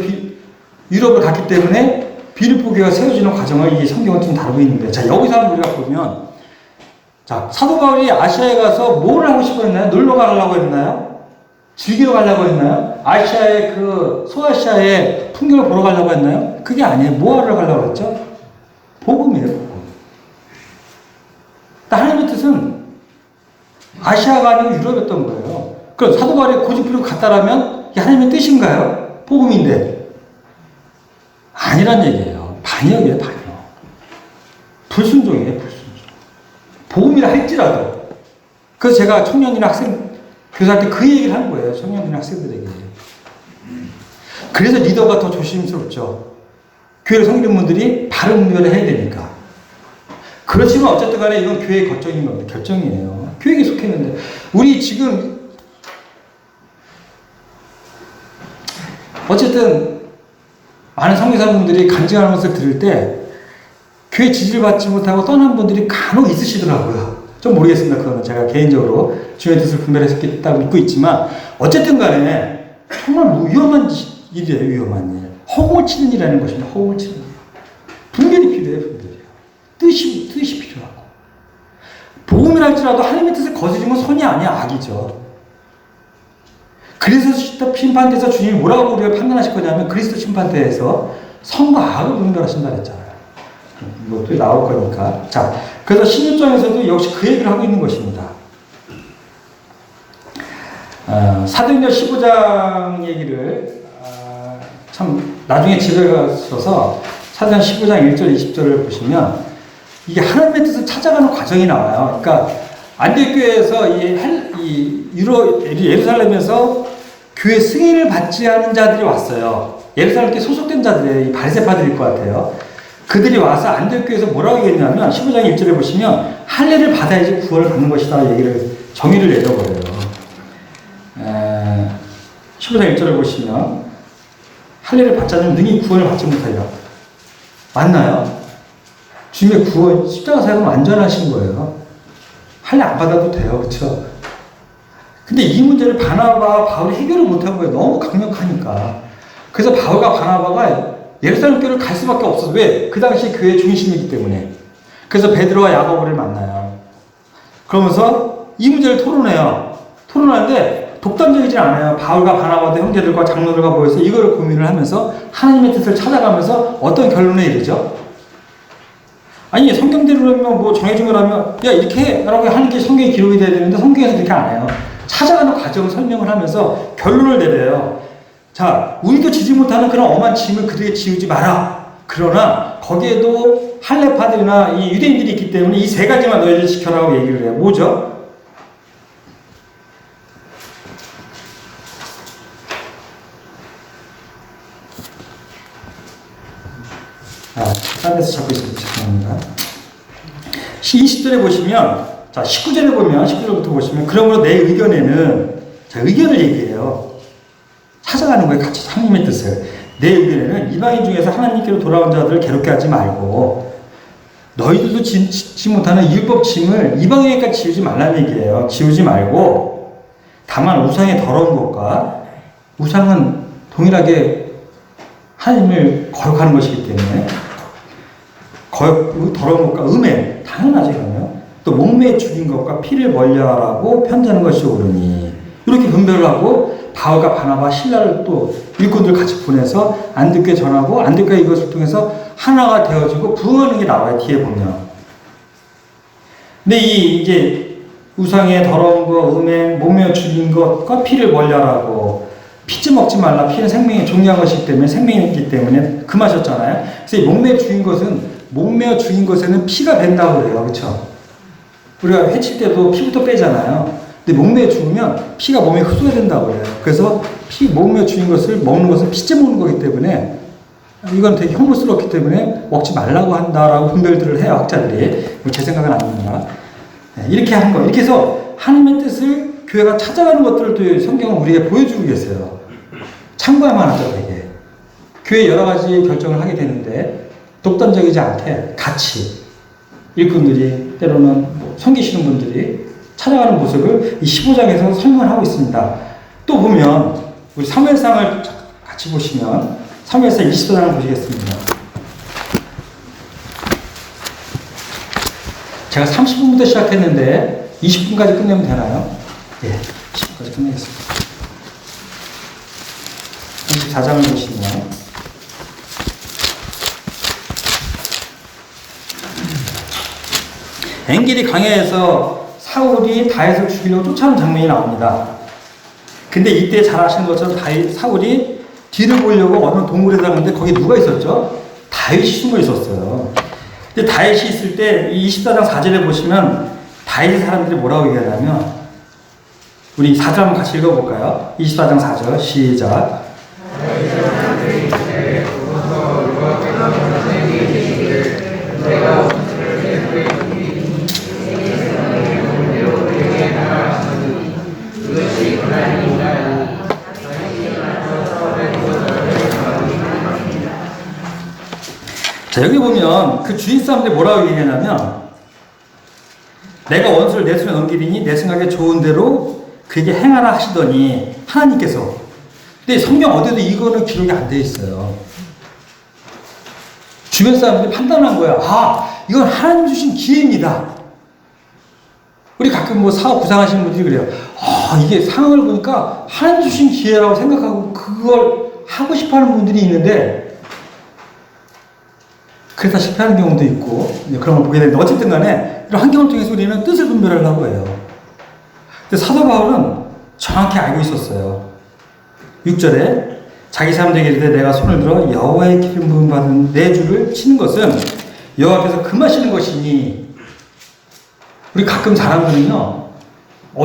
유럽을 갔기 때문에 빌립보 교회가 세워지는 과정을 이 성경은 좀 다루고 있는데, 자, 여기서 우리가 보면, 자, 사도 바울이 아시아에 가서 뭘 하고 싶어 했나요? 놀러 가려고 했나요? 즐기러 가려고 했나요? 아시아의 소아시아의 풍경을 보러 가려고 했나요? 그게 아니에요. 뭐 하러 가려고 했죠? 복음이에요, 복음. 하나님의 뜻은 아시아가 아니고 유럽이었던 거예요. 그럼 사도 바울이 고집부리고 갔다라면 이게 하나님의 뜻인가요? 복음인데. 아니란 얘기예요. 반역이에요, 반역. 불순종이에요, 불순종. 복음이라 할지라도. 그래서 제가 청년이나 학생, 교사할 때 그 얘기를 한 거예요. 청년이나 학생들에게. 그래서 리더가 더 조심스럽죠. 교회 성도인 분들이 바른 분별을 해야 되니까. 그렇지만 어쨌든 간에 이건 교회의 결정인 겁니다. 결정이에요. 교회에 속했는데. 우리 지금, 어쨌든, 많은 성교사분들이 간증하는 것을 들을 때 교회 지지를 받지 못하고 떠난 분들이 간혹 있으시더라고요. 좀 모르겠습니다. 그거는 제가 개인적으로 주의 뜻을 분별했었다고 믿고 있지만, 어쨌든 간에 정말 위험한 일이에요. 위험한 일. 허공을 치는 일이라는 것입니다. 허공을 치는 일. 분별이 필요해요. 분별이요. 뜻이 필요하고. 복음을 할지라도 하나님의 뜻을 거스르면 선이 아니야. 악이죠. 그래서 심판대에서 주님이 뭐라고 우리가 판단하실 거냐면, 그리스도 심판대에서 선과 악을 분별하신다 그랬잖아요. 이것도 나올 거니까. 자, 그래서 16장에서도 역시 그 얘기를 하고 있는 것입니다. 사도행전 15장 얘기를 참 나중에 집에 가셔서 사도행전 15장 1절 20절을 보시면 이게 하나님의 뜻을 찾아가는 과정이 나와요. 그러니까 안디옥교회에서 예루살렘에서 교회 승인을 받지 않은 자들이 왔어요. 예루살렘에 소속된 자들이 바리새파들일 것 같아요. 그들이 와서 안디옥교회에서 뭐라고 얘기했냐면 15장 1절에 보시면 할례를 받아야지 구원을 받는 것이다 얘기를 정의를 내려버려요. 15장 1절에 보시면 할례를 받지 않으면 능히 구원을 받지 못하리라. 맞나요? 주님의 구원, 십자가 사역은 완전하신 거예요. 할례 안 받아도 돼요. 그렇죠? 근데 이 문제를 바나바와 바울이 해결을 못한 거예요. 너무 강력하니까. 그래서 바울과 바나바가 예루살렘 교회를 갈 수밖에 없었어요. 왜? 그 당시 교회의 중심이기 때문에. 그래서 베드로와 야고보를 만나요. 그러면서 이 문제를 토론해요. 토론하는데 독단적이지 않아요. 바울과 바나바도 형제들과 장로들과 모여서 이걸 고민을 하면서 하나님의 뜻을 찾아가면서 어떤 결론에 이르죠? 아니, 성경대로라면 뭐 정해진 거라면 야 이렇게 해 라고 하는 게 성경에 기록이 돼야 되는데 성경에서 그렇게 안 해요. 찾아가는 과정을 설명을 하면서 결론을 내려요. 자, 우리도 지지 못하는 그런 엄한 짐을 그들에게 지우지 마라. 그러나 거기에도 할례파들이나 이 유대인들이 있기 때문에 이 세 가지만 너희들 지켜라고 얘기를 해요. 뭐죠? 딴 데서 잡고 있습니다. 죄송합니다. 20절에 보시면, 자, 19절에 보면, 19절부터 보시면, 그러므로 내 의견에는, 자, 의견을 얘기해요. 찾아가는 거예요. 같이 하나님의 뜻을. 내 의견에는 이방인 중에서 하나님께로 돌아온 자들을 괴롭게 하지 말고, 너희들도 지지 못하는 율법 짐을 이방인에게까지 지우지 말라는 얘기예요. 지우지 말고, 다만 우상의 더러운 것과, 우상은 동일하게 하나님을 거역하는 것이기 때문에, 더러운 것과 음행, 당연하죠, 그러면. 또 목매에 죽인 것과 피를 멀리하라고 편지하는 것이 옳으니. 이렇게 분별을 하고, 바울과 바나바, 신라를 또 일꾼들 같이 보내서 안디옥에 전하고, 안디옥에 이것을 통해서 하나가 되어지고 부흥하는 게 나와요, 뒤에 보면. 근데 이제 우상의 더러운 것, 음행, 목매어 죽인 것과 피를 멀리하라고. 피지 먹지 말라. 피는 생명이 존귀한 것이기 때문에, 생명이 있기 때문에 금하셨잖아요. 그래서 이 목매어 죽인 것은 목매어 죽인 것에는 피가 밴다고 그래요. 그렇죠? 우리가 해칠 때도 피부터 빼잖아요. 근데 목매어 죽으면 피가 몸에 흡수가 된다고 그래요. 그래서 목매어 죽인 것을 먹는 것은 피째 먹는 거기 때문에 이건 되게 혐오스럽기 때문에 먹지 말라고 한다라고 분별들을 해요. 학자들이. 제 생각은 아닙니다. 이렇게 하는 거. 이렇게 해서 하나님의 뜻을 교회가 찾아가는 것들을 또 성경은 우리에게 보여주고 계세요. 참고할 만하죠, 되게. 교회 여러 가지 결정을 하게 되는데 독단적이지 않게 같이 일꾼들이 때로는 섬기시는 분들이 찾아가는 모습을 이 15장에서 설명을 하고 있습니다. 또 보면 우리 사무엘상을 같이 보시면 사무엘상 24장을 보시겠습니다. 제가 30분부터 시작했는데 20분까지 끝내면 되나요? 예, 20분까지 끝내겠습니다. 24장을 보시면 엔길이 강해에서 사울이 다윗을 죽이려고 쫓아오는 장면이 나옵니다. 근데 이때 잘 아시는 것처럼 사울이 뒤를 보려고 어느 동굴에 들어갔는데 거기 누가 있었죠? 다윗이 숨어 있었어요. 근데 다윗이 있을 때 24장 4절에 보시면 다윗의 사람들이 뭐라고 얘기하냐면 우리 4절 한번 같이 읽어볼까요? 24장 4절 시작. 자, 여기 보면 그 주인 사람들이 뭐라고 얘기하냐면 내가 원수를 내 손에 넘기리니 내 생각에 좋은 대로 그에게 행하라 하시더니 하나님께서. 근데 성경 어디도 이거는 기록이 안 돼 있어요. 주변 사람들이 판단한 거야. 아, 이건 하나님 주신 기회입니다. 우리 가끔 뭐 사업 구상하시는 분들이 그래요. 아, 이게 상황을 보니까 하나님 주신 기회라고 생각하고 그걸 하고 싶어 하는 분들이 있는데 그래서 실패하는 경우도 있고 그런 걸 보게 되는데 어쨌든 간에 이런 환경을 통해서 우리는 뜻을 분별하려고 해요. 근데 사도 바울은 정확히 알고 있었어요. 6절에 자기 사람들에게 이르되 내가 손을 들어 여호와의 기름 부음 받은 내 주를 치는 것은 여호와 앞에서 금하시는 것이니. 우리 가끔 사람들은요,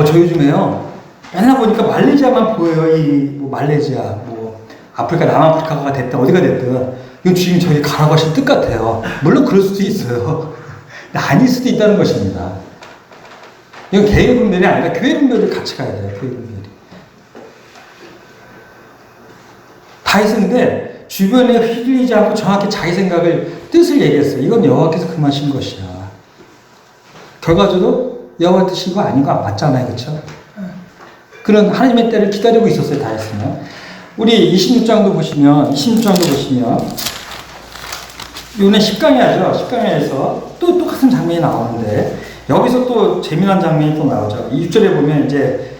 저 요즘에요 맨날 보니까 말레이시아만 보여요. 뭐 말레이시아, 뭐 아프리카, 남아프리카가 됐든 어디가 됐든 이건 주님이 저기 가라고 하신 뜻 같아요. 물론 그럴 수도 있어요. 근데 아닐 수도 있다는 것입니다. 이건 개인 분별이 아니라 교회 분별을 같이 가야 돼요. 교회 분별이. 다윗은 근데 주변에 휘둘리지 않고 정확히 자기 생각을, 뜻을 얘기했어요. 이건 여호와께서 금하신 것이야. 결과적으로 여호와 뜻인 거 아닌 거 맞잖아요. 그렇죠? 그런 하나님의 때를 기다리고 있었어요. 다윗은요. 우리 26장도 보시면 요번에 10강이야죠. 10강에서 또 똑같은 장면이 나오는데 여기서 또 재미난 장면이 또 나오죠. 이 6절에 보면 이제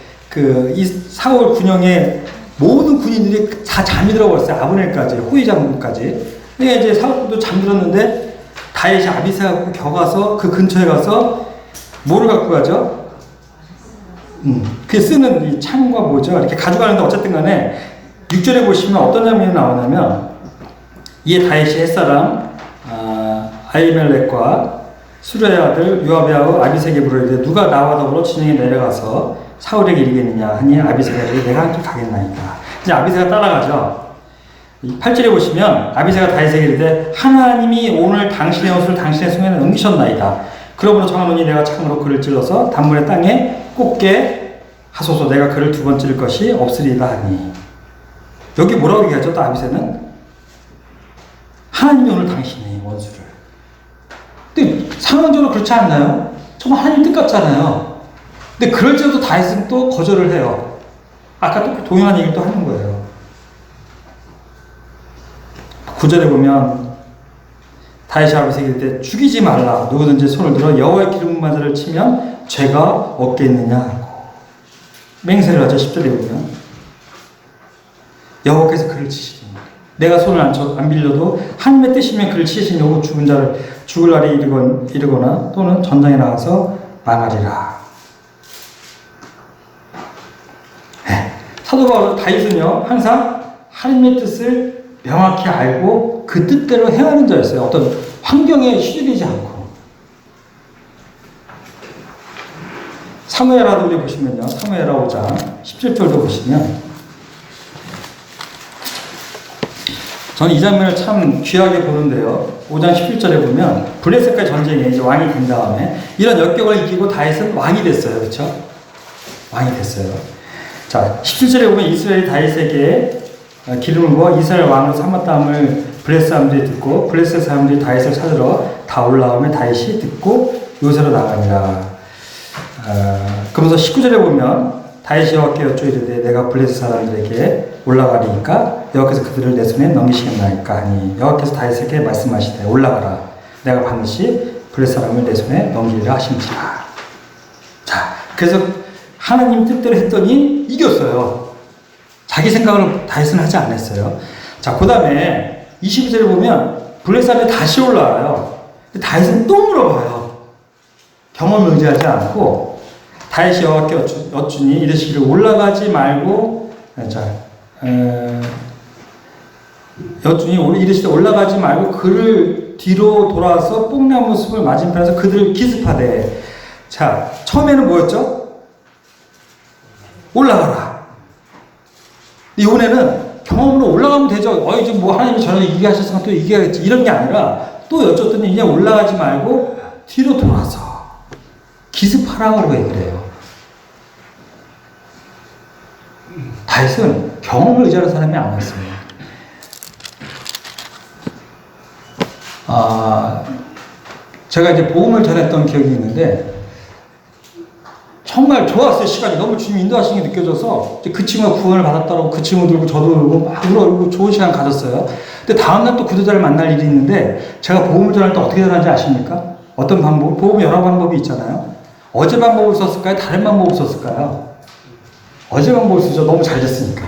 이 사울 군영의 모든 군인들이 다 잠이 들어버렸어요. 아브넬까지, 호위 장군까지. 그러니까 이제 사울도 잠들었는데 다윗이 아비새 갖고 겨가서 그 근처에 가서 뭐를 갖고 가죠? 그게 쓰는 이 창과 뭐죠? 이렇게 가져가는데 어쨌든 간에 6절에 보시면 어떤 장면이 나오냐면 이에 다윗이 햇사람 아히멜렉과 수르의 아들 요압의 아우 아비새에게 물으되 누가 나와 더불어 진영에 내려가서 사울에게 이르겠느냐 하니 아비새가 이르되 내가 함께 가겠나이다. 이제 아비새가 따라가죠. 8절에 보시면 아비새가 다윗에게 이르되 하나님이 오늘 당신의 옷을 당신의 손에 넘기셨나이다. 그러므로 정하노니 내가 창으로 그를 찔러서 단문의 땅에 꽂게 하소서. 내가 그를 두 번 찔 것이 없으리이다 하니. 여기 뭐라고 얘기하죠? 또 아비새는 하나님이 오늘 당신의 원수를. 근데 상황적으로 그렇지 않나요? 정말 하나님 뜻 같잖아요. 근데 그럴지라도 다윗은 또 거절을 해요. 아까 또 동일한 얘기를 또 하는 거예요. 9절에 보면 다윗이 아비새에게 이르되 죽이지 말라. 누구든지 손을 들어 여호와의 기름 부은 자를 치면 죄가 없겠느냐 하고 맹세를 하죠. 10절에 보면 여호와께서 그를 치시니 내가 손을 안 빌려도 하나님의 뜻이면 그를 치시니 오고 죽은 자를 죽을 날이 이르거나 또는 전장에 나가서 망하리라. 네. 사도 바울 다윗은요 항상 하나님의 뜻을 명확히 알고 그 뜻대로 행하는 자였어요. 어떤 환경에 휘둘리지 않고. 사무엘하도 우리 보시면요. 사무엘하 5장 17절도 보시면 저는 이 장면을 참 귀하게 보는데요. 5장 11절에 보면 블레셋과의 전쟁에 이제 왕이 된 다음에 이런 역경을 이기고 다윗은 왕이 됐어요. 그렇죠? 왕이 됐어요. 자, 17절에 보면 이스라엘이 다윗에게 기름을 부어 이스라엘 왕으로 삼았다함을 블레셋 사람들이 듣고 블레셋 사람들이 다윗을 찾으러 다 올라오면 다윗이 듣고 요새로 나갑니다. 그러면서 19절에 보면 다윗이 여호와께 여쭈이르되 내가 블레셋 사람들에게 올라가리니까 여호와께서 그들을 내 손에 넘기시겠나이까 하니 여호와께서 다윗에게 말씀하시되 올라가라 내가 반드시 블레셋 사람을 내 손에 넘기리라 하심지라. 자, 그래서 하나님 뜻대로 했더니 이겼어요. 자기 생각을 다윗은 하지 않았어요. 자, 그 다음에 22절에 보면 블레셋 사람이 다시 올라와요. 다윗은 또 물어봐요. 경험을 의지하지 않고 다윗이 여호와께 여쭈니 이르시기를 올라가지 말고 여쭈니 이르시되 올라가지 말고 그를 뒤로 돌아서 뽕나무 숲을 맞은편에서 그들을 기습하되. 자, 처음에는 뭐였죠? 올라가라. 이번에는 경험으로 올라가면 되죠. 이제 뭐 하나님이 저를 이기게 하셨으면 또 이기겠지. 이런 게 아니라 또 여쭈었더니 그냥 올라가지 말고 뒤로 돌아서 기습하라고 얘기를 해요. 다윗은 경험을 의지하는 사람이 아니었어요. 제가 이제 복음을 전했던 기억이 있는데 정말 좋았어요. 시간이 너무 주님 인도하시는 게 느껴져서 그 친구가 구원을 받았다고 그 친구 들고 저도 울고 막 울고 좋은 시간 가졌어요. 근데 다음날 또 구도자를 만날 일이 있는데 제가 복음을 전할 때 어떻게 전하는지 아십니까? 어떤 방법? 복음 여러 방법이 있잖아요. 어제 방법을 썼을까요? 다른 방법을 썼을까요? 어제 방법을 쓰죠. 너무 잘 됐으니까.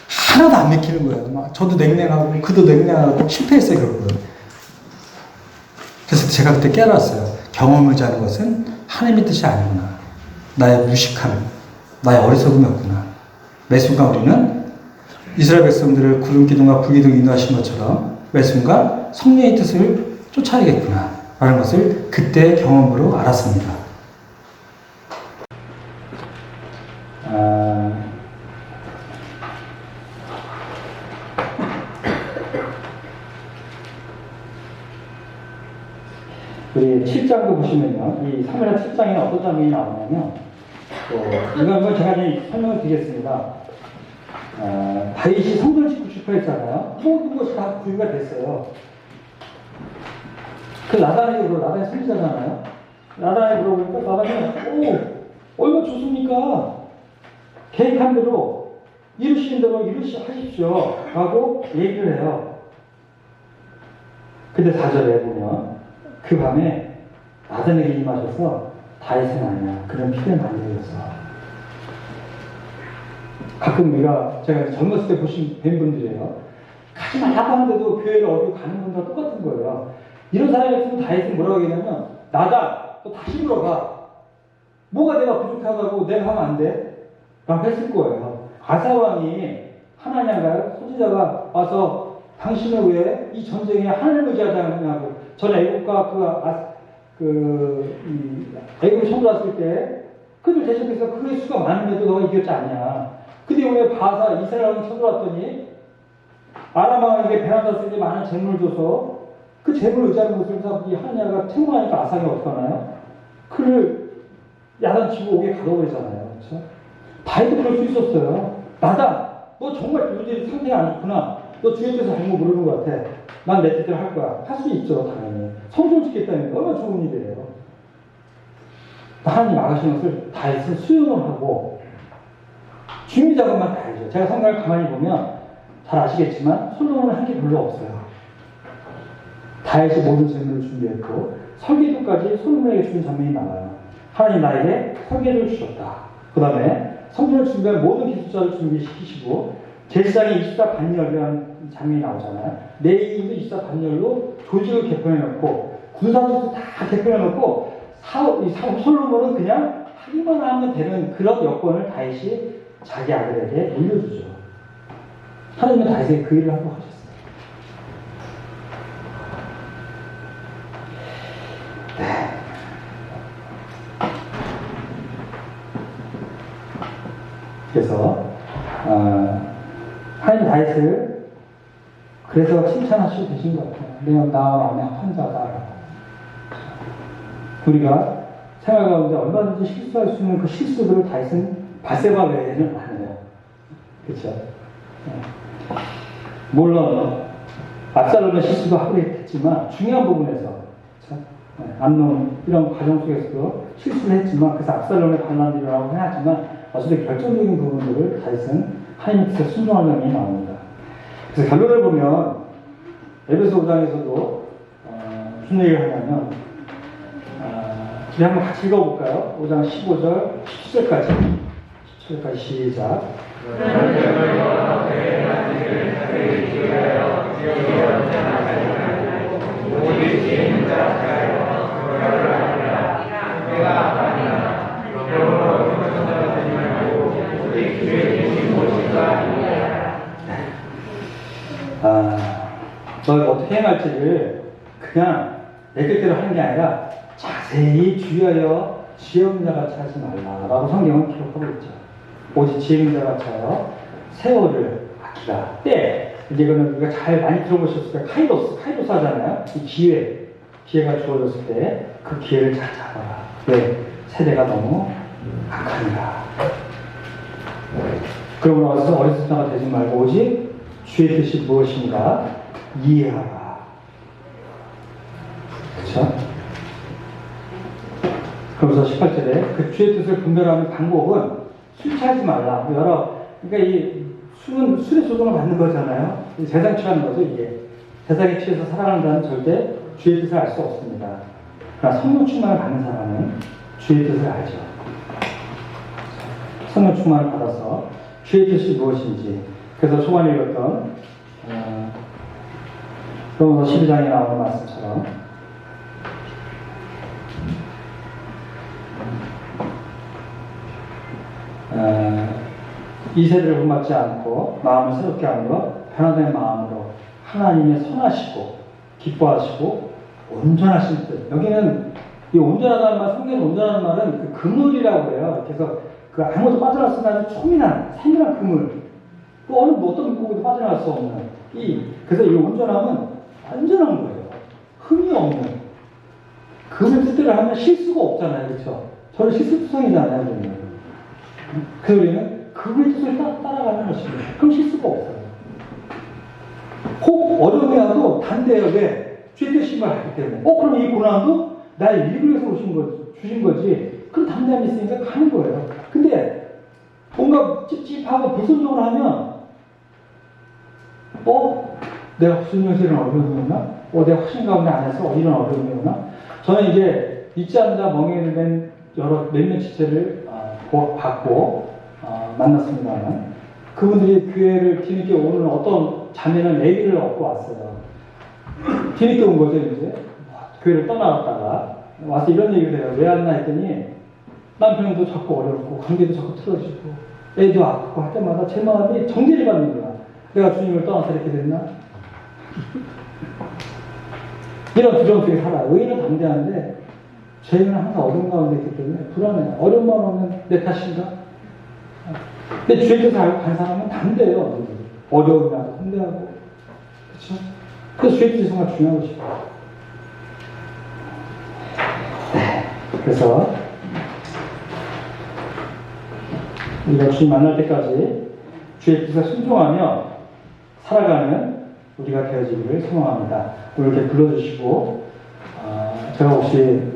하나도 안 맥히는 거예요. 막 저도 냉랭하고 그도 냉랭하고 실패했어요. 결국은. 그래서 제가 그때 깨달았어요. 경험을 의지하는 것은 하나님의 뜻이 아니구나. 나의 무식함, 나의 어리석음이었구나. 매 순간 우리는 이스라엘 백성들을 구름 기둥과 불 기둥이 인도하신 것처럼 매 순간 성령의 뜻을 쫓아야겠구나 라는 것을 그때의 경험으로 알았습니다. 우리 7장도 보시면요. 이 사무엘하 7장에는 어떤 장면이 나오냐면, 이건 제가 이제 설명을 드리겠습니다. 다윗이 성전 짓고 싶어 했잖아요. 모든 것이 다 구비가 됐어요. 그 나단이 선지자잖아요. 나단이 물어보니까 나단이, 얼마 좋습니까? 계획한 대로, 이루시는 대로 하십시오. 라고 얘기를 해요. 근데 4절에 보면, 그 밤에 나단에게 임하셔서 다윗은 아니야. 그런 피를 많이 흘렸어. 가끔 제가 젊었을 때 뵌 분들이에요. 가지 말라고 하는데도 교회를 어디 가는 분들과 똑같은 거예요. 이런 사람이 있으면 다윗은 뭐라고 얘기하냐면, 나단, 너 다시 물어봐. 뭐가 내가 부족하다고 내가 하면 안 돼? 라고 했을 거예요. 아사왕이 하나님과 선지자가 와서 당신을 왜 이 전쟁에 하나님을 의지하지 않냐고. 전에 애국과 애국을 쳐들어왔을 때 그들 대적해서 그의 수가 많은데도 너가 이겼지 않냐. 근데 왜 바사 이스라엘이 쳐들어왔더니 아람 왕에게 베란다 쓰기 많은 재물을 줘서 그 재물을 의지하는 것을 이 하느냐가 책망하니까 아상이 어떡하나요? 그를 야단치고 옥에 가둬버리잖아요. 그렇죠? 다윗도 그럴 수 있었어요. 나단, 너 정말 요즘 상태가 안 좋구나. 너 주의 뜻을 잘못 모르는 것 같아. 난 내 뜻대로 할 거야. 할 수 있죠, 당연히. 성전 짓겠다는 게 얼마나 좋은 일이에요. 하나님 나가시는 것을 다윗은 수용을 하고 준비 작업만 다 해줘. 제가 성경을 가만히 보면 잘 아시겠지만 솔로몬은 한 게 별로 없어요. 다윗이 모든 재물을 준비했고 설계도까지 솔로몬에게 주는 장면이 나와요. 하나님 나에게 설계도를 주셨다. 그 다음에 성전을 준비한 모든 기술자를 준비시키시고 제사장이 24반열이라는 장면이 나오잖아요. 레위인도 24반열로 조직을 개편해놓고 군사조직도 다 개편해놓고 솔로몬은 그냥 하기만 하면 되는 그런 여건을 다윗이 자기 아들에게 물려주죠. 하나님은 다윗에게 그 일을 하고 하셨어요. 네. 그래서 하나님 다윗을 그래서 칭찬하시고 계신 것 같아요. 내가 나 마음에 환자다. 우리가 생활 가운데 얼마든지 실수할 수 있는 그 실수들을 다윗은 바세바 외에는 안 해요. 그렇죠? 물론 압살롬의 실수도 하고 했지만 중요한 부분에서 그렇죠? 암논 이런 과정 속에서도 실수를 했지만 그래서 압살롬의 반란이 일어나고 하지만 어쨌든 결정적인 부분들을 다윗은 하나님께서 순종하는 면이 나옵니다. 그래서 결론을 보면 에베소 5장에서도 무슨 얘기를 하냐면 우리 한번 같이 읽어볼까요? 5장 15절 17절까지 17절까지 시작. 너희가 어떻게 행할지를 그냥 내 뜻대로 하는 게 아니라 자세히 주의하여 지혜 없는 자같이 하지 말라라고 성경은 기록하고 있죠. 오직 지혜 있는 자같이 하여 세월을 아끼라. 때 이제 이거는 우리가 잘 많이 들어보셨을 때 카이로스 하잖아요. 이 기회가 주어졌을 때 그 기회를 잘 잡아라. 왜? 세대가 너무 악하니라. 그러고 나서 어리석은 자가 되지 말고 오직 주의 뜻이 무엇인가 이해하라. 그렇죠? 그러면서 18절에 그 주의 뜻을 분별하는 방법은 술 취하지 말라. 그러니까 이 술의 소동을 받는 거잖아요. 세상 취하는 거죠, 이게. 세상에 취해서 살아가는 자는 절대 주의 뜻을 알 수 없습니다. 그러나 성령 충만을 받는 사람은 주의 뜻을 알죠. 성령 충만을 받아서 주의 뜻이 무엇인지. 그래서 초반에 읽었던 로마서 12장에 나오는 말씀처럼 이 세대를 본받지 않고 마음을 새롭게 하며 변화된 마음으로 하나님의 선하시고 기뻐하시고 온전하신 뜻. 여기는 이 온전하다는 말, 성경의 온전하다는 말은 그 그물이라고 그래요. 그래서 그 아무것도 빠져나갈 수 없는 아주 초미한 세밀한 그물. 또 어떤 물고기도 빠져나갈 수 없는 그래서 이 온전함은 완전한 거예요. 흠이 없는. 그물 뜻대로 하면 실수가 없잖아요. 그렇죠? 저는 실수투성이잖아요. 그래서 우리는 그물의 뜻을 따라가는 것입니다. 그럼 실수가 없어요. 혹 어려움이 와도 단대해요. 왜? 주의 뜻임을 알기 때문에. 그럼 이 고난도 나의 일을 위해서 주신 거지. 그런 담대함이 있으니까 가는 거예요. 근데 뭔가 찝찝하고 불순종을 하면 내가 무슨 요새 이런 어려움이 오나? 내가 확신 가운데 안에서 이런 어려움이 오나? 저는 이제 잊지 않는 자 멍에를 낸 몇몇 지체를 받고 만났습니다만 그분들이 교회를 뒤늦게 오는 어떤 자매는 아기를 얻고 왔어요. 뒤늦게 온 거죠. 이제 교회를 떠나갔다가 와서 이런 얘기를 해요. 왜 왔나 했더니 남편도 자꾸 어렵고 관계도 자꾸 틀어지고 애도 아프고 할 때마다 제 마음이 정죄를 받는 거야. 내가 주님을 떠나서 이렇게 됐나? 이런 두려움 속에 살아요. 의인은 담대한데 죄인은 항상 어려운 가운데 있기 때문에 불안해요. 어려움만 오면 내 탓인가? 근데 주의 뜻을 알고 간 사람은 담대해요. 어려움이 나도 담대하고. 그렇죠? 그래서 주의 뜻이 정말 중요한 것이고. 그래서 우리가 주님 만날 때까지 주의 뜻에 순종하며 살아가는 우리가 되어지기를 소망합니다. 오늘 이렇게 불러주시고 제가 혹시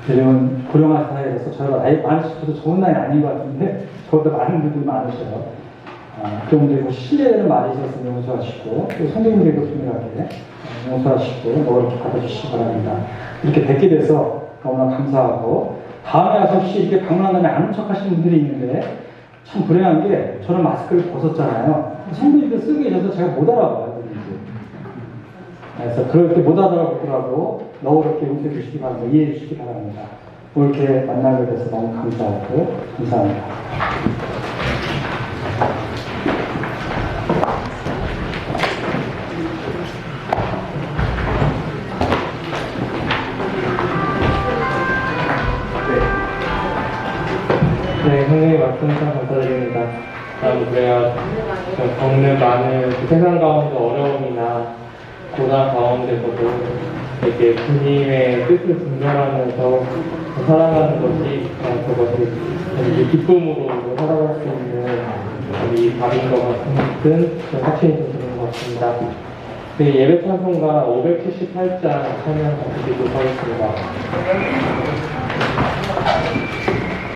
요즘은 고령화 사회에서 저희가 나이 많으셔도 좋은 나이 아닌 것 같은데 저보다 많은 분들이 많으셔요. 그런 분들이 신뢰되는 말이 있었으면 용서하시고 또 선생님들도 분명하게 용서하시고 이렇게 받아주시기 바랍니다. 이렇게 뵙게 돼서 너무나 감사하고 다음에 와서 혹시 이렇게 방문한다면 아는 척 하시는 분들이 있는데 참 불행한 게 저는 마스크를 벗었잖아요. 선생님들 쓰고 계셔서 제가 못 알아봐요. 그래서 그럴 때 못 알아보더라도 너그럽게 용서해 주시기 바랍니다. 이해해 주시기 바랍니다. 이렇게 만나게 돼서 너무 감사하고 감사합니다. 네, 선생님 말씀 참 감사드립니다. 우리가 겪는 많은 세상 가운데 어려움이나 고난 가운데서도 이렇게 주님의 뜻을 분별하면서 살아가는 것이 그것을 이제 기쁨으로 살아갈 수 있는 이 밤인 것 같은 그런 확신이 좀 드는 것 같습니다. 네, 예배 찬송가 578장 찬양 드리도록 하겠습니다.